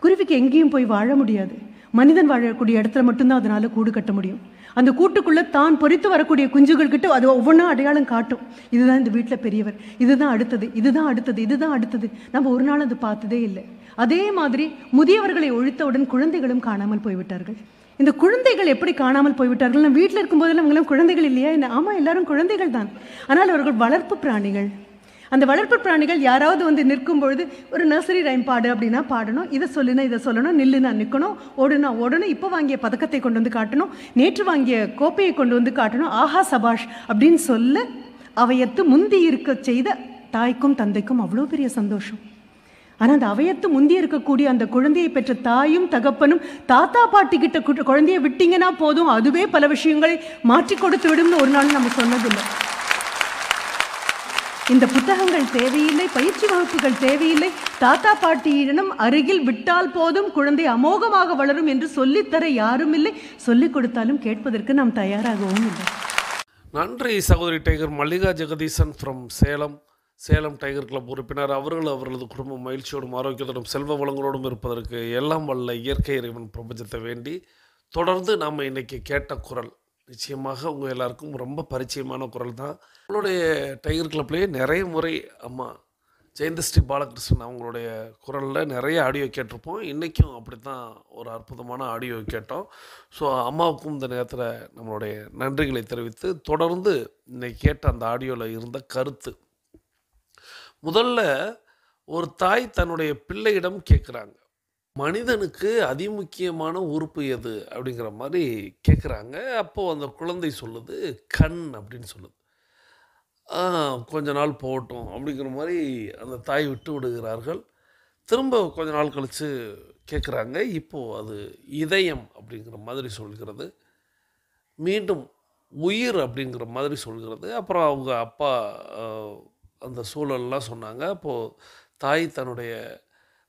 குருவிக்கு எங்கேயும் போய் வாழ முடியாது. மனிதன் வாழக்கூடிய இடத்துல மட்டும்தான் அதனால கூடு கட்ட முடியும். அந்த கூட்டுக்குள்ளே தான் பொறித்து வரக்கூடிய குஞ்சுகள் கிட்ட அது ஒவ்வொன்றா அடையாளம் காட்டும். இதுதான் இந்த வீட்டில் பெரியவர், இதுதான் அடுத்தது, இதுதான் அடுத்தது, இதுதான் அடுத்தது. நம்ம ஒரு நாள் அது பார்த்ததே இல்லை. அதே மாதிரி முதியவர்களை ஒழித்தவுடன் குழந்தைகளும் காணாமல் போய்விட்டார்கள். இந்த குழந்தைகள் எப்படி காணாமல் போய்விட்டார்கள்? நம்ம வீட்டில் இருக்கும்போதெல்லாம் அவங்களாம் குழந்தைகள் இல்லையா என்ன? ஆமாம், எல்லாரும் குழந்தைகள் தான். ஆனால் அவர்கள் வளர்ப்பு பிராணிகள். அந்த வளர்ப்பு பிராணிகள் யாராவது வந்து நிற்கும் பொழுது ஒரு நர்சரி ரைம் பாடு அப்படின்னா பாடணும், இதை சொல்லுனா இதை சொல்லணும், நில்லுனா நிற்கணும், ஓடுனா ஓடணும், இப்போ வாங்கிய பதக்கத்தை கொண்டு வந்து காட்டணும், நேற்று வாங்கிய கோப்பையை கொண்டு வந்து காட்டணும், ஆஹா சபாஷ் அப்படின்னு சொல்ல அவையத்து முந்தி இருக்க செய்த தாய்க்கும் தந்தைக்கும் அவ்வளோ பெரிய சந்தோஷம். ஆனால் அந்த அவையத்து முந்தி இருக்கக்கூடிய அந்த குழந்தையை பெற்ற தாயும் தகப்பனும் தாத்தா பாட்டி கிட்ட குழந்தையை விட்டீங்கன்னா போதும், அதுவே பல விஷயங்களை மாற்றி கொடுத்து விடும்னு ஒரு நாள் நம்ம சொன்னதில்லை. இந்த புத்தகங்கள் தேவையில்லை, பயிற்சி வகுப்புகள் தேவையில்லை, தாத்தா பாட்டியிடம் அருகில் விட்டால் போதும் குழந்தை அமோகமாக வளரும் என்று சொல்லித்தர யாரும் இல்லை. சொல்லிக் கொடுத்தாலும் கேட்பதற்கு நாம் தயாராகவும் இல்லை. நன்றி சகோதரி tiger Mallika Jagadeesan from Salem tiger club உறுப்பினர். அவர்களது குடும்பம் மகிழ்ச்சியோடும் ஆரோக்கியத்தோடும் செல்வ வளங்களோடும் இருப்பதற்கு எல்லாம் வல்ல இயற்கை இறைவன் பிரபஞ்சத்தை வேண்டி தொடர்ந்து நாம் இன்றைக்கி கேட்ட குரல் நிச்சயமாக உங்கள் எல்லாருக்கும் ரொம்ப பரிச்சயமான குரல் தான். அவங்களுடைய டைகர் கிளப்லேயே நிறைய முறை அம்மா ஜெயந்தஸ்ரீ பாலகிருஷ்ணன் அவங்களுடைய குரலில் நிறைய ஆடியோ கேட்டிருப்போம். இன்றைக்கும் அப்படி தான் ஒரு அற்புதமான ஆடியோ கேட்டோம். ஸோ அம்மாவுக்கும் இந்த நேரத்தில் நம்மளுடைய நன்றிகளை தெரிவித்து தொடர்ந்து இன்னைக்கு கேட்ட அந்த ஆடியோவில் இருந்த கருத்து, முதல்ல ஒரு தாய் தன்னுடைய பிள்ளையிடம் கேட்குறாங்க, மனிதனுக்கு அதிமுக்கியமான உறுப்பு எது அப்படிங்கிற மாதிரி கேட்குறாங்க. அப்போது அந்த குழந்தை சொல்லுது கண் அப்படின்னு சொல்லுது. கொஞ்ச நாள் போகட்டும் அப்படிங்கிற மாதிரி அந்த தாய் விட்டு விடுகிறார்கள். திரும்ப கொஞ்ச நாள் கழித்து கேட்குறாங்க. இப்போது அது இதயம் அப்படிங்கிற மாதிரி சொல்கிறது. மீண்டும் உயிர் அப்படிங்கிற மாதிரி சொல்கிறது. அப்புறம் அவங்க அப்பா அந்த சூழல்லாம் சொன்னாங்க. அப்போது தாய் தன்னுடைய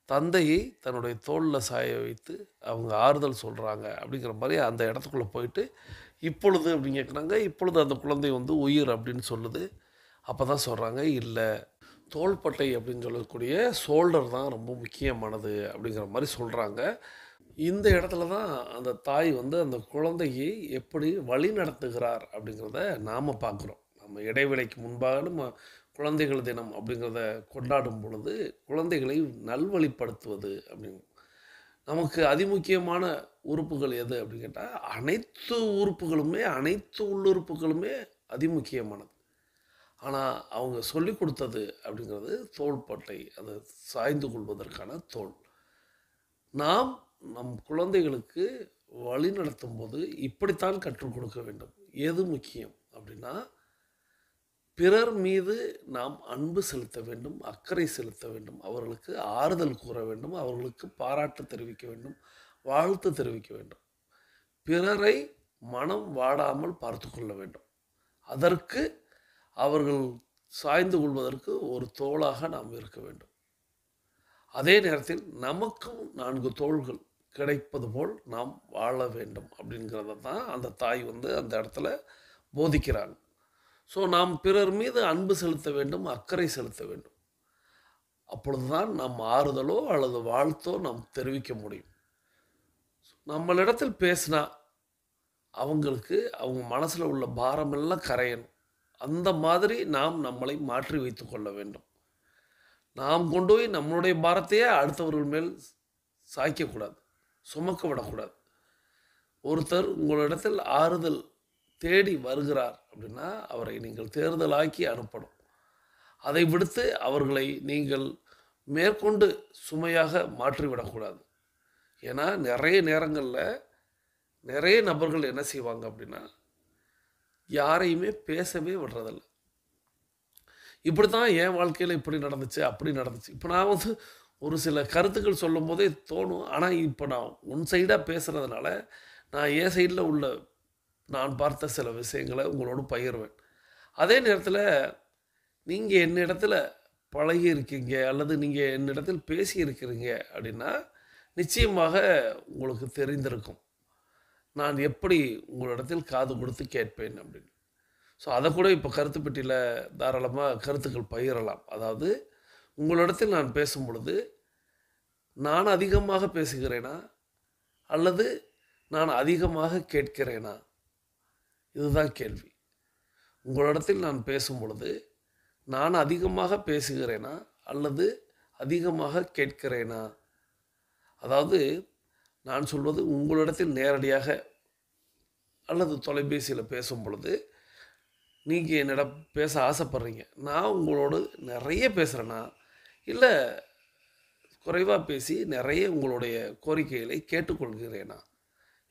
தந்தையை தன்னுடைய தோளில் சாய வைத்து அவங்க ஆறுதல் சொல்கிறாங்க அப்படிங்கிற மாதிரி அந்த இடத்துக்குள்ளே போயிட்டு இப்பொழுது அப்படின்னு கேட்குறாங்க. இப்பொழுது அந்த குழந்தை வந்து உயிர் அப்படின்னு சொல்லுது. அப்போ தான் சொல்கிறாங்க, இல்லை தோள்பட்டை அப்படின்னு சொல்லக்கூடிய ஷோல்டர் தான் ரொம்ப முக்கியமானது அப்படிங்கிற மாதிரி சொல்கிறாங்க. இந்த இடத்துல தான் அந்த தாய் வந்து அந்த குழந்தையை எப்படி வழி நடத்துகிறார் அப்படிங்கிறத நாம் பார்க்குறோம். நம்ம இடைவேளைக்கு முன்பாக நம்ம குழந்தைகள் தினம் அப்படிங்கிறத கொண்டாடும் பொழுது குழந்தைகளை நல்வழிப்படுத்துவது அப்படின்னு நமக்கு அதிமுக்கியமான உறுப்புகள் எது அப்படின்னு கேட்டால், அனைத்து உறுப்புகளுமே, அனைத்து உள்ளுறுப்புகளுமே அதிமுக்கியமானது. ஆனால் அவங்க சொல்லி கொடுத்தது அப்படிங்கிறது தோள்பட்டை, அதை சாய்ந்து கொள்வதற்கான தோள். நாம் நம் குழந்தைகளுக்கு வழி நடத்தும் போது இப்படித்தான் கற்றுக் கொடுக்க வேண்டும். எது முக்கியம் அப்படின்னா, பிறர் மீது நாம் அன்பு செலுத்த வேண்டும், அக்கறை செலுத்த வேண்டும், அவர்களுக்கு ஆறுதல் கூற வேண்டும், அவர்களுக்கு பாராட்டு தெரிவிக்க வேண்டும், வாழ்த்து தெரிவிக்க வேண்டும். பிறரை மனம் வாடாமல் பார்த்து கொள்ள வேண்டும். அதற்கு அவர்கள் சாய்ந்து கொள்வதற்கு ஒரு தோளாக நாம் இருக்க வேண்டும். அதே நேரத்தில் நமக்கும் 4 தோள்கள் கிடைப்பது போல் நாம் வாழ வேண்டும் அப்படிங்கிறத தான் அந்த தாய் அந்த இடத்துல போதிக்கிறாங்க. ஸோ நாம் பிறர் மீது அன்பு செலுத்த வேண்டும், அக்கறை செலுத்த வேண்டும். அப்பொழுதுதான் நாம் ஆறுதலோ அல்லது வாழ்த்தோ நாம் தெரிவிக்க முடியும். நம்மளிடத்தில் பேசினா அவங்களுக்கு அவங்க மனசில் உள்ள பாரமெல்லாம் கரையணும். அந்த மாதிரி நாம் நம்மளை மாற்றி வைத்து கொள்ள வேண்டும். நாம் கொண்டு போய் நம்மளுடைய பாரத்தையே அடுத்தவர்கள் மேல் சாய்க்கக்கூடாது, சுமக்க விடக்கூடாது. ஒருத்தர் உங்களிடத்தில் ஆறுதல் தேடி வருகிறார் அப்படின்னா அவரை நீங்கள் தேர்தலாக்கி அனுப்பணும். அதை விடுத்து அவர்களை நீங்கள் மேற்கொண்டு சுமையாக மாற்றிவிடக்கூடாது. ஏன்னா நிறைய நேரங்களில் நிறைய நபர்கள் என்ன செய்வாங்க அப்படின்னா, யாரையுமே பேசவே விடுறதில்ல. இப்படி தான் என் வாழ்க்கையில் இப்படி நடந்துச்சு, அப்படி நடந்துச்சு. இப்போ நான் ஒரு சில கருத்துக்கள் சொல்லும் போதே தோணும். ஆனால் இப்போ நான் ஒன் சைடாக பேசுகிறதுனால நான் என் சைடில் உள்ள நான் பார்த்த சில விஷயங்களை உங்களோடு பகிர்வேன். அதே நேரத்தில் நீங்கள் என்னிடத்தில் பழகி இருக்கீங்க அல்லது நீங்கள் என்னிடத்தில் பேசி இருக்கிறீங்க அப்படின்னா நிச்சயமாக உங்களுக்கு தெரிந்திருக்கும் நான் எப்படி உங்களிடத்தில் காது கொடுத்து கேட்பேன் அப்படின்னு. ஸோ அதை கூட இப்போ கருத்து பெட்டியில் தாராளமாக கருத்துக்கள் பகிரலாம். அதாவது உங்களிடத்தில் நான் பேசும் பொழுது நான் அதிகமாக பேசுகிறேனா அல்லது நான் அதிகமாக கேட்கிறேனா, இதுதான் கேள்வி. உங்களிடத்தில் நான் பேசும் பொழுது நான் அதிகமாக பேசுகிறேனா அல்லது அதிகமாக கேட்கிறேனா. அதாவது நான் சொல்வது உங்களிடத்தில் நேரடியாக அல்லது தொலைபேசியில் பேசும் பொழுது நீங்கள் என்னிடம் பேச ஆசைப்படுறீங்க, நான் உங்களோடு நிறைய பேசுகிறேன்னா இல்லை குறைவாக பேசி நிறைய உங்களுடைய கோரிக்கைகளை கேட்டுக்கொள்கிறேனா,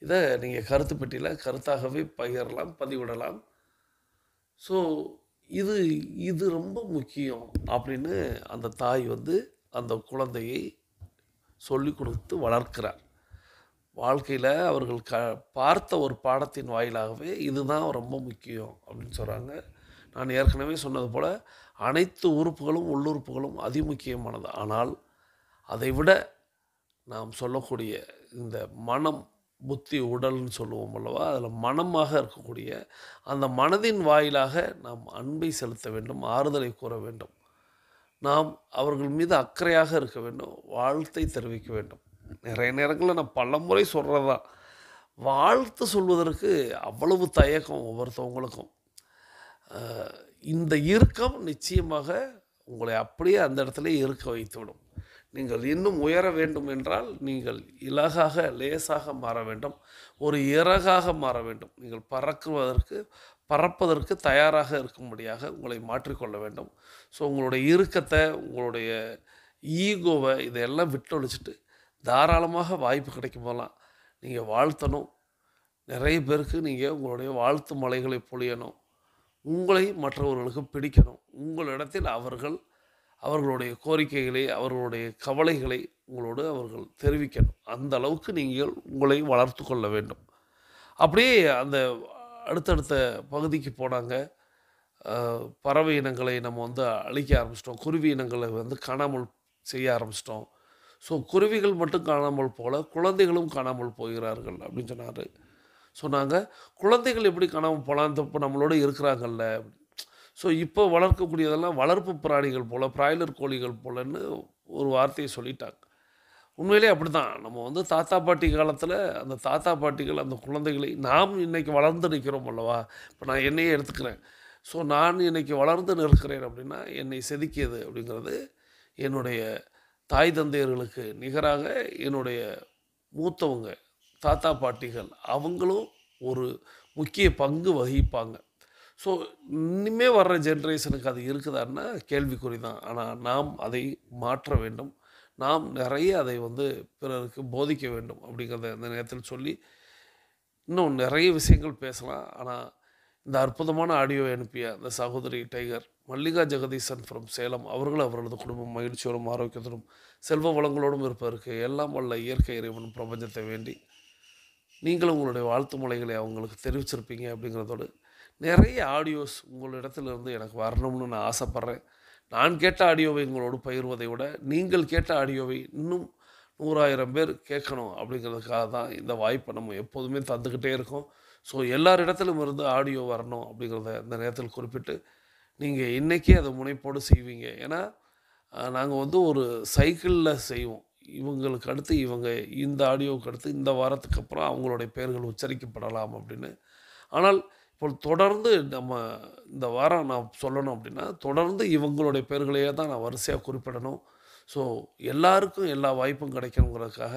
இதை நீங்கள் கருத்து பெட்டியில் கருத்தாகவே பகிரலாம், பதிவிடலாம். ஸோ இது ரொம்ப முக்கியம் அப்படின்னு அந்த தாய் அந்த குழந்தையை சொல்லி கொடுத்து வளர்க்கிறார். வாழ்க்கையில் அவர்கள் பார்த்த ஒரு பாடத்தின் வாயிலாகவே இதுதான் ரொம்ப முக்கியம் அப்படின்னு சொல்கிறாங்க. நான் ஏற்கனவே சொன்னது போல் அனைத்து உறுப்புகளும் உள்ளுறுப்புகளும் அதிமுக்கியமானது. ஆனால் அதை விட நாம் சொல்லக்கூடிய இந்த மனம், புத்தி, உடல்னு சொல்லுவோம் அல்லவா, அதில் மனமாக இருக்கக்கூடிய அந்த மனதின் வாயிலாக நாம் அன்பை செலுத்த வேண்டும், ஆறுதலை கூற வேண்டும், நாம் அவர்கள் மீது அக்கறையாக இருக்க வேண்டும், வாழ்த்தை தெரிவிக்க வேண்டும். நிறைய நேரங்களில் நான் பலமுறை சொல்கிறது தான், வாழ்த்து சொல்வதற்கு அவ்வளவு தயக்கம் ஒவ்வொருத்தவங்களுக்கும். இந்த இறுக்கம் நிச்சயமாக உங்களை அப்படியே அந்த இடத்துல இருக்க வைத்துவிடும். நீங்கள் இன்னும் உயர வேண்டும் என்றால் நீங்கள் இலகாக, லேசாக மாற வேண்டும், ஒரு இறகாக மாற வேண்டும். நீங்கள் பறப்பதற்கு தயாராக இருக்கும்படியாக உங்களை மாற்றிக்கொள்ள வேண்டும். ஸோ உங்களுடைய இறுக்கத்தை, உங்களுடைய ஈகோவை இதையெல்லாம் விட்டொழிச்சிட்டு தாராளமாக வாய்ப்பு கிடைக்கும் போதெல்லாம் நீங்கள் வாழ்த்தணும். நிறைய பேருக்கு நீங்கள் உங்களுடைய வாழ்த்து மலைகளை பொழியணும். உங்களை மற்றவர்களுக்கு பிடிக்கணும். உங்களிடத்தில் அவர்களுடைய கோரிக்கைகளை, அவர்களுடைய கவலைகளை உங்களோடு அவர்கள் தெரிவிக்கணும். அந்த அளவுக்கு நீங்கள் உங்களை வளர்த்து கொள்ள வேண்டும். அப்படியே அந்த அடுத்தடுத்த பகுதிக்கு போனாங்க. பறவை இனங்களை நம்ம அழிக்க ஆரம்பிச்சிட்டோம், குருவி இனங்களை காணாமல் செய்ய ஆரம்பிச்சிட்டோம். ஸோ குருவிகள் மட்டும் காணாமல் போல குழந்தைகளும் காணாமல் போகிறார்கள் அப்படின்னு சொன்னாங்க. குழந்தைகள் எப்படி காணாமல் போகலாம், இப்போ நம்மளோட இருக்கிறாங்கல்ல. ஸோ இப்போ வளர்க்கக்கூடியதெல்லாம் வளர்ப்பு பிராணிகள் போல், பிராய்லர் கோழிகள் போலன்னு ஒரு வார்த்தையை சொல்லிட்டாங்க. உண்மையிலே அப்படி தான். நம்ம தாத்தா பாட்டி காலத்தில் அந்த தாத்தா பாட்டிகள் அந்த குழந்தைகளை நாம் இன்றைக்கி வளர்ந்து நிற்கிறோம் அல்லவா. இப்போ நான் என்னையே எடுத்துக்கிறேன். ஸோ நான் இன்றைக்கி வளர்ந்து நிற்கிறேன் அப்படின்னா என்னை செதுக்கியது அப்படிங்கிறது என்னுடைய தாய் தந்தையர்களுக்கு நிகராக என்னுடைய மூத்தவங்க தாத்தா பாட்டிகள் அவங்களும் ஒரு முக்கிய பங்கு வகிப்பாங்க. ஸோ இனிமே வர்ற ஜென்ரேஷனுக்கு அது இருக்குதான்னா கேள்விக்குறி தான். ஆனால் நாம் அதை மாற்ற வேண்டும். நாம் நிறைய அதை பிறருக்கு போதிக்க வேண்டும் அப்படிங்கிறத இந்த நேரத்தில் சொல்லி, இன்னும் நிறைய விஷயங்கள் பேசலாம். ஆனால் இந்த அற்புதமான ஆடியோ அனுப்பிய அந்த சகோதரி டைகர் மல்லிகா ஜெகதீசன் ஃப்ரம் சேலம் அவர்கள் அவர்களது குடும்பம் மகிழ்ச்சியோடும் ஆரோக்கியத்தோடும் செல்வ வளங்களோடும் இருப்பதற்கு எல்லாம் வல்ல இயற்கை இறைவன் பிரபஞ்சத்தை வேண்டி நீங்களும் உங்களுடைய வாழ்த்து மொழிகளை அவங்களுக்கு தெரிவிச்சிருப்பீங்க அப்படிங்கிறதோடு, நிறைய ஆடியோஸ் உங்களிடத்திலிருந்து எனக்கு வரணும்னு நான் ஆசைப்பட்றேன். நான் கேட்ட ஆடியோவை உங்களோடு பகிர்வதை விட நீங்கள் கேட்ட ஆடியோவை இன்னும் 100,000 பேர் கேட்கணும் அப்படிங்கிறதுக்காக தான் இந்த வாய்ப்பை நம்ம எப்போதுமே தந்துக்கிட்டே இருக்கோம். ஸோ எல்லாரிடத்திலும் இருந்து ஆடியோ வரணும் அப்படிங்கிறத இந்த நேரத்தில் குறிப்பிட்டு, நீங்கள் இன்றைக்கே அதை முனைப்போடு செய்வீங்க. ஏன்னா நாங்கள் ஒரு சைக்கிளில் செய்வோம். இவங்களுக்கு அடுத்து இவங்க, இந்த ஆடியோவுக்கு அடுத்து இந்த வாரத்துக்கு அப்புறம் அவங்களுடைய பெயர்கள் உச்சரிக்கப்படலாம் அப்படின்னு. ஆனால் இப்போ தொடர்ந்து நம்ம இந்த வாரம் நான் சொல்லணும் அப்படின்னா, தொடர்ந்து இவங்களுடைய பெயர்களையே தான் நான் வரிசையாக குறிப்பிடணும். ஸோ எல்லாருக்கும் எல்லா வாய்ப்பும் கிடைக்கணுங்கிறதுக்காக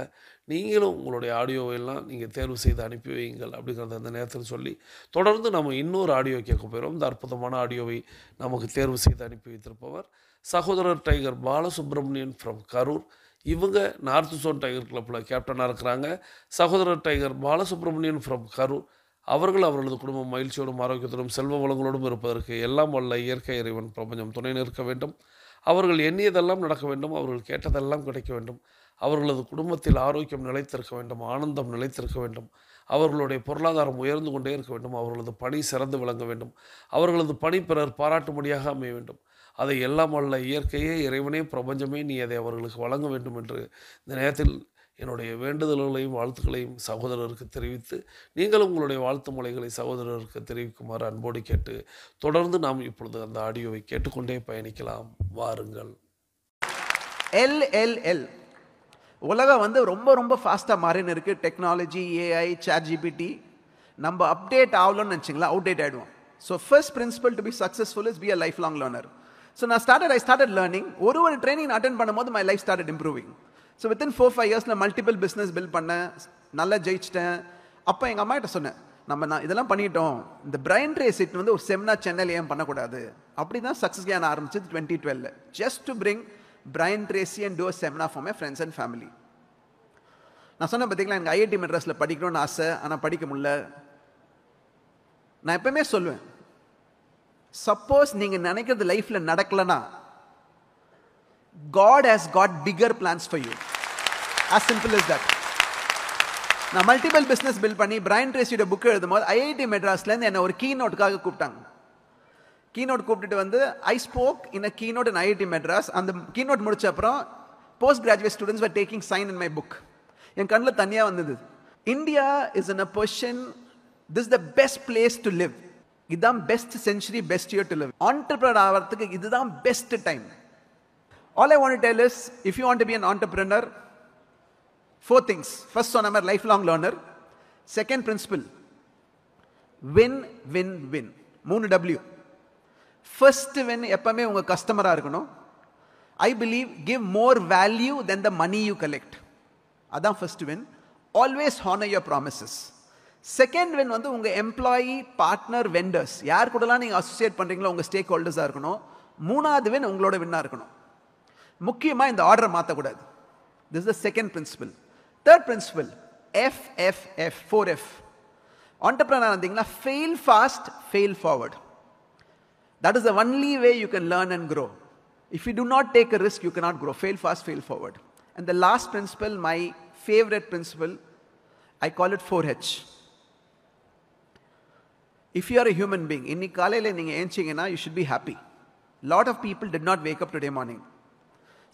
நீங்களும் உங்களுடைய ஆடியோவெல்லாம் நீங்கள் தேர்வு செய்து அனுப்பி வையுங்கள் அப்படிங்கிறத அந்த நேரத்தில் சொல்லி, தொடர்ந்து நம்ம இன்னொரு ஆடியோ கேட்க போயிடும். இந்த அற்புதமான ஆடியோவை நமக்கு தேர்வு செய்து அனுப்பி வைத்திருப்பவர் சகோதரர் டைகர் பாலசுப்ரமணியன் ஃப்ரம் கரூர். இவங்க நார்த் ஜோன் டைகர் கிளப்பில் கேப்டனாக இருக்கிறாங்க. சகோதரர் டைகர் பாலசுப்ரமணியன் ஃப்ரம் கரூர் அவர்கள் அவர்களது குடும்பம் மகிழ்ச்சியோடும் ஆரோக்கியத்தோடும் செல்வ வளங்களோடும் இருப்பதற்கு எல்லாம் வல்ல இயற்கை இறைவன் பிரபஞ்சம் துணை நிற்க வேண்டும். அவர்கள் எண்ணியதெல்லாம் நடக்க வேண்டும். அவர்கள் கேட்டதெல்லாம் கிடைக்க வேண்டும். அவர்களது குடும்பத்தில் ஆரோக்கியம் நிலைத்திருக்க வேண்டும். ஆனந்தம் நிலைத்திருக்க வேண்டும். அவர்களுடைய பொருளாதாரம் உயர்ந்து கொண்டே இருக்க வேண்டும். அவர்களது பணி சிறந்து விளங்க வேண்டும். அவர்களது பணி பிறர் பாராட்டும்படியாக அமைய வேண்டும். அதை எல்லாம் வல்ல இயற்கையே இறைவனே பிரபஞ்சமே நீ அதை அவர்களுக்கு வழங்க வேண்டும் என்று இந்த நேரத்தில் என்னுடைய வேண்டுதல்களையும் வாழ்த்துக்களையும் சகோதரருக்கு தெரிவித்து, நீங்களும் உங்களுடைய வாழ்த்து மொழிகளை சகோதரருக்கு தெரிவிக்குமாறு அன்போடு கேட்டு, தொடர்ந்து நாம் இப்பொழுது அந்த ஆடியோவை கேட்டுக்கொண்டே பயணிக்கலாம். வாருங்கள். LLL உலகம் ரொம்ப ரொம்ப ஃபாஸ்ட்டாக மாறின்னு இருக்குது. Technology, AI, ChatGPT. நம்ம அப்டேட் ஆகலன்னு நினச்சிங்களா, அவுடேட் ஆகிடுவோம். So first principle to be successful is be a lifelong learner. So I started learning. ஒரு ட்ரைனிங் அட்டென்ட் பண்ணும்போது my life started improving. So within 4-5 இயர்ஸில் மல்டிபிள் பிஸ்னஸ் பில்ட் பண்ணேன், நல்லா ஜெயிச்சிட்டேன். அப்போ எங்கள் அம்மா கிட்ட சொன்னேன், நான் இதெல்லாம் பண்ணிட்டோம், இந்த பிரைன் ட்ரேசி ஒரு செமினார் சென்னையில் ஏன் பண்ணக்கூடாது? அப்படி தான் சக்ஸஸ் கேன் ஆரம்பிச்சது 2012. Just to bring Brian Tracy and do a seminar for my friends and family. நான் சொன்னேன் பார்த்தீங்களா, எனக்கு IIT மெட்ராஸில் படிக்கணும்னு ஆசை, ஆனால் படிக்க முடியல. நான் எப்பவுமே சொல்லுவேன், சப்போஸ் நீங்கள் நினைக்கிறது லைஃப்பில் நடக்கலைன்னா, God has got bigger plans for you. As simple as that. நான் மல்டிபிள் பிஸ்னஸ் பில்ட் பண்ணி பிரைன் ட்ரேசியோட புக் எழுதும்போது IIT மெட்ராஸ்லேருந்து என்னை ஒரு கீநோட்டுக்காக கூப்பிட்டாங்க. கீநோட் கூப்பிட்டுட்டு I spoke in a keynote in IIT மெட்ராஸ். அந்த கீநோட் முடிச்ச அப்புறம் post graduate students were taking sign in my book. என் கண்ணில் தனியாக வந்தது. India is in a position, this is the best place to live. இதுதான் best century, best year to live. Entrepreneur ஆகிறதுக்கு இதுதான் best time. All I want to tell is, if you want to be an entrepreneur, 4 things. First one, I'm a lifelong learner. Second principle, win, win, win. 3 W. First win, எப்பவுமே உங்க கஸ்டமரா இருக்கணும். I believe, give more value than the money you collect. அதான் first win. Always honor your promises. Second win உங்க employee, partner, vendors, யார் கூடலாம் நீங்க associate பண்றீங்களோ உங்க ஸ்டேக் ஹோல்டர்ஸா இருக்கணும். மூணாவது win உங்களோட வின்னா இருக்கணும். முக்கியமாக இந்த ஆர்டரை மாற்றக்கூடாது. This is the second principle. Third principle, FFF, 4F. Entrepreneur இருந்தீங்கன்னா, fail fast, fail forward. That is the only way you can learn and grow. If you do not take a risk, you can not grow. Fail fast, fail forward. And the last principle, my favourite principle, I call it 4H. If you are a human being, இன்னைக்கு காலையில் நீங்கள் ஏஞ்சிங்கன்னா, you should be happy. Lot of people did not wake up today morning.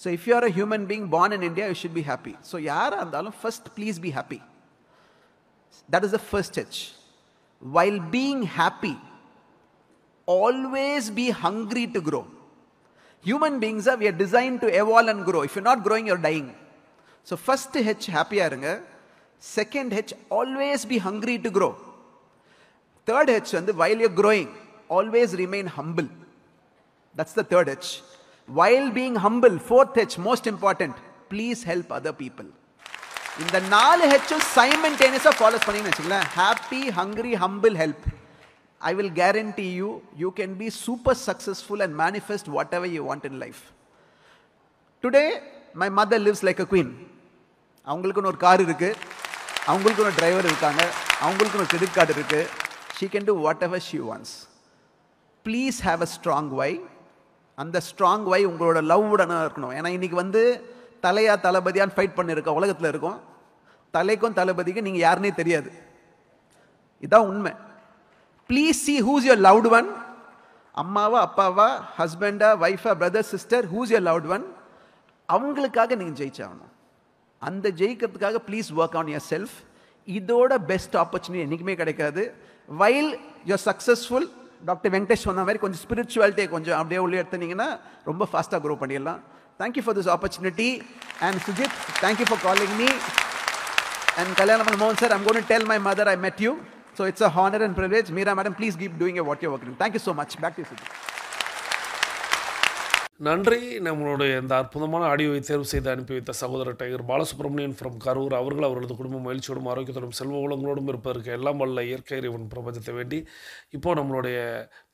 So if you are a human being born in India, you should be happy. So யாரா இருந்தாலும் first please be happy. That is the first H. While being happy, always be hungry to grow. Human beings we are designed to evolve and grow. If you're not growing, you're dying. So first H, happy இருங்க. Second H, always be hungry to grow. Third H while you're growing, always remain humble. That's the third H. While being humble, fourth H, most important, please help other people. இந்த 4 ஹெச்சும் சைமல்டேனியஸாக follow பண்ணீங்கன்னு வச்சுங்களேன், happy, hungry, humble, help, I will guarantee you, you can be super successful and manifest whatever you want in life. Today, my mother lives like a queen. அவங்களுக்குன்னு ஒரு car இருக்கு, அவங்களுக்குன்னு ஒரு driver இருக்காங்க, அவங்களுக்குன்னு ஒரு கிரெடிட் கார்டு இருக்கு. She can do whatever she wants. Please have a strong why. அந்த ஸ்ட்ராங் வை உங்களோட லவ்வுடனாக இருக்கணும். ஏன்னா இன்னைக்கு வந்து தலையா தளபதியான்னு ஃபைட் பண்ணியிருக்க உலகத்தில் இருக்கும். தலைக்கும் தளபதிக்கும் நீங்கள் யாருன்னே தெரியாது. இதான் உண்மை. Please see who's your loved one. அம்மாவா, அப்பாவா, ஹஸ்பண்டா, ஒய்ஃபா, brother, sister, who's your loved one. அவங்களுக்காக நீங்கள் ஜெயிச்சாகணும். அந்த ஜெயிக்கிறதுக்காக please work on yourself. இதோட பெஸ்ட் ஆப்பர்ச்சுனிட்டி என்றைக்குமே கிடைக்காது. While you're successful, doctor Venkatesh சொன்ன மாதிரி கொஞ்சம் ஸ்பிரிச்சுவாலிட்டியை கொஞ்சம் அப்படியே உள்ளே எடுத்துனீங்கன்னா ரொம்ப ஃபாஸ்ட்டாக க்ரோ பண்ணிடலாம். Thank you for this opportunity. And Sujith, thank you for calling me. And கல்யாணம் மோகன் sir, I'm going to tell my mother I met you. So it's a honor and privilege. Meera madam, please keep doing what you're working on. Thank you so much. Back to you, Sujeet. நன்றி. நம்மளுடைய இந்த அற்புதமான ஆடியோவை தேர்வு செய்து அனுப்பி வைத்த சகோதரர் டைகர் பாலசுப்ரமணியன் ஃப்ரம் கரூர் அவர்கள் அவரது குடும்ப மகிழ்ச்சியோடும் ஆரோக்கியத்தோடும் செல்வ வளங்களோடும் இருப்பதற்கு எல்லாம் வல்ல இயற்கை இறைவன் பிரபஞ்சத்தை வேண்டி இப்போது நம்மளுடைய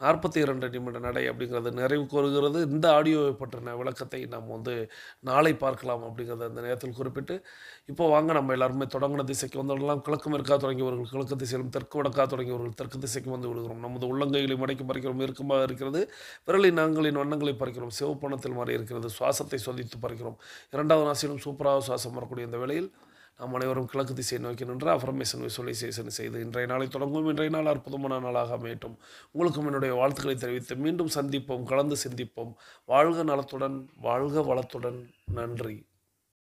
42 நிமிட நடை அப்படிங்கிறது நிறைவு கோருகிறது. இந்த ஆடியோவை பற்றின விளக்கத்தை நாம் வந்து நாளை பார்க்கலாம் அப்படிங்கிறத இந்த நேரத்தில் குறிப்பிட்டு இப்போ வாங்க நம்ம எல்லாருமே தொடங்கின திசைக்கு வந்துவிடலாம். கிழக்கு மேற்காக தொடங்கியவர்கள் கிழக்கு திசையிலும் தெற்கு வடக்காக தொடங்கியவர்கள் தெற்கு திசைக்கு வந்து விடுகிறோம். நமது உள்ளங்கைகளை மடக்கி பறிக்கிறோம், இறுக்கமாக இருக்கிறது. விரலின் நாங்களின் வண்ணங்களை பறிக்கிறோம், சிவப்பணத்தில் மாறி இருக்கிறது. சுவாசத்தை சோதித்து பறிக்கிறோம். 2வது நாசியிலும் சூப்பராக சுவாசம் வரக்கூடிய இந்த வேளையில் நாம் அனைவரும் கிழக்கு திசையை நோக்கி நின்று அஃபர்மேஷன் விசுவலைசேஷன் செய்து இன்றைய நாளை தொடங்கும். இன்றைய நாள் அற்புதமான நாளாக அமையட்டும். உங்களுக்கும் என்னுடைய வாழ்த்துக்களை தெரிவித்து மீண்டும் சந்திப்போம், கலந்து சிந்திப்போம். வாழ்க நலத்துடன், வாழ்க வளத்துடன். நன்றி.